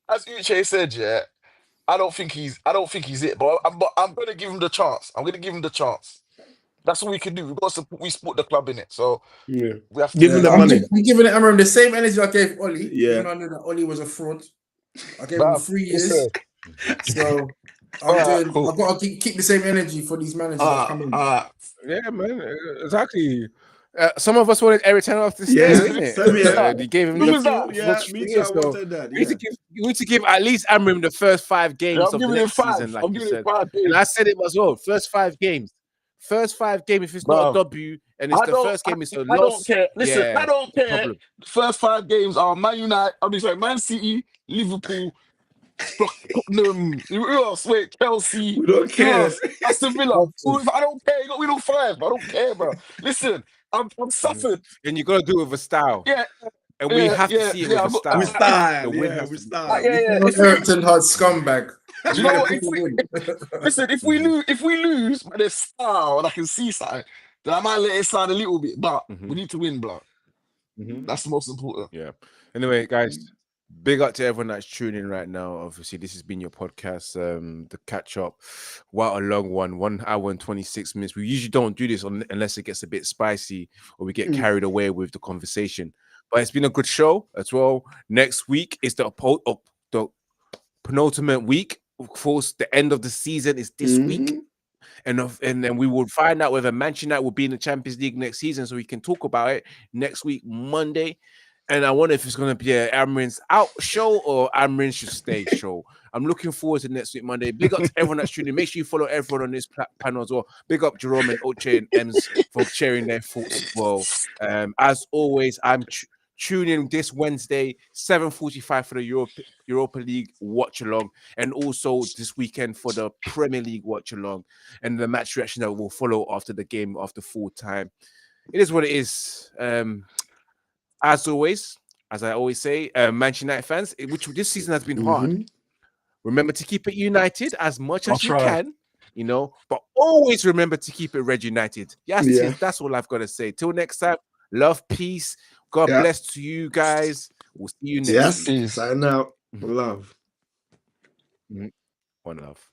as Uche said, yeah, I don't think he's it. But I'm gonna give him the chance. I'm gonna give him the chance. That's what we can do. We support the club in it, so Yeah. we have to Give him the I'm money. giving Amorim the same energy I gave Oli. Yeah. Even though I knew that Oli was a fraud. I gave him 3 years. listen. So Alright, cool. I've got to keep the same energy for these managers that come in. Yeah, man, exactly. Some of us wanted Eric Ten Hag to stay, Yeah, didn't it? same here. They gave him Who the was that? Yeah, full me 3 too. I years. So wanted that. we need, Yeah. we need to give at least Amorim the first 5 games I'm of the giving him next 5. season, like I'm you giving him said. 5 games. And I said it as well. First 5 games. First 5 games. If it's not a Bro, W and it's the first game, it's a I don't loss. care. Listen, Yeah, I don't care. problem. The first 5 games are Man United. Man City, Liverpool, Tottenham. Who else? Wait, Chelsea. We don't Who care. else? Aston Villa. I don't care. You got we do 5. I don't care, bro. Listen, I'm suffered. And you got to do it with a style. Yeah. And we have to see it with a style. We style. The win Yeah, has we to be style. Eric Ten Hag scumbag. Do you know what? If we lose, but there's style and I can see something, then I might let it slide a little bit. But we need to win, bro. That's the most important. Yeah. Anyway, guys, big up to everyone that's tuning in right now. Obviously, this has been your podcast, the catch up. What a long one, 1 hour and 26 minutes. We usually don't do this unless it gets a bit spicy or we get carried away with the conversation. But it's been a good show as well. Next week is the penultimate week. Of course, the end of the season is this week. And then we will find out whether Manchester United will be in the Champions League next season, so we can talk about it next week, Monday. And I wonder if it's going to be an Amorim's out show or Amorim should stay show. I'm looking forward to next week, Monday. Big up to everyone that's tuning in. Make sure you follow everyone on this panel as well. Big up Jerome and Oche and Ems for sharing their thoughts as well. As always, I'm tuning in this Wednesday, 7:45 for the Europa League watch along, and also this weekend for the Premier League watch along, and the match reaction that will follow after the game, after full time. It is what it is. As always, as I always say, Manchester United fans, which this season has been hard. Remember to keep it united as much as you can, you know, but always remember to keep it Red United. Yes, that's all I've got to say. Till next time, love, peace. God bless to you guys. We'll see you next week. Sign out. Love. One love.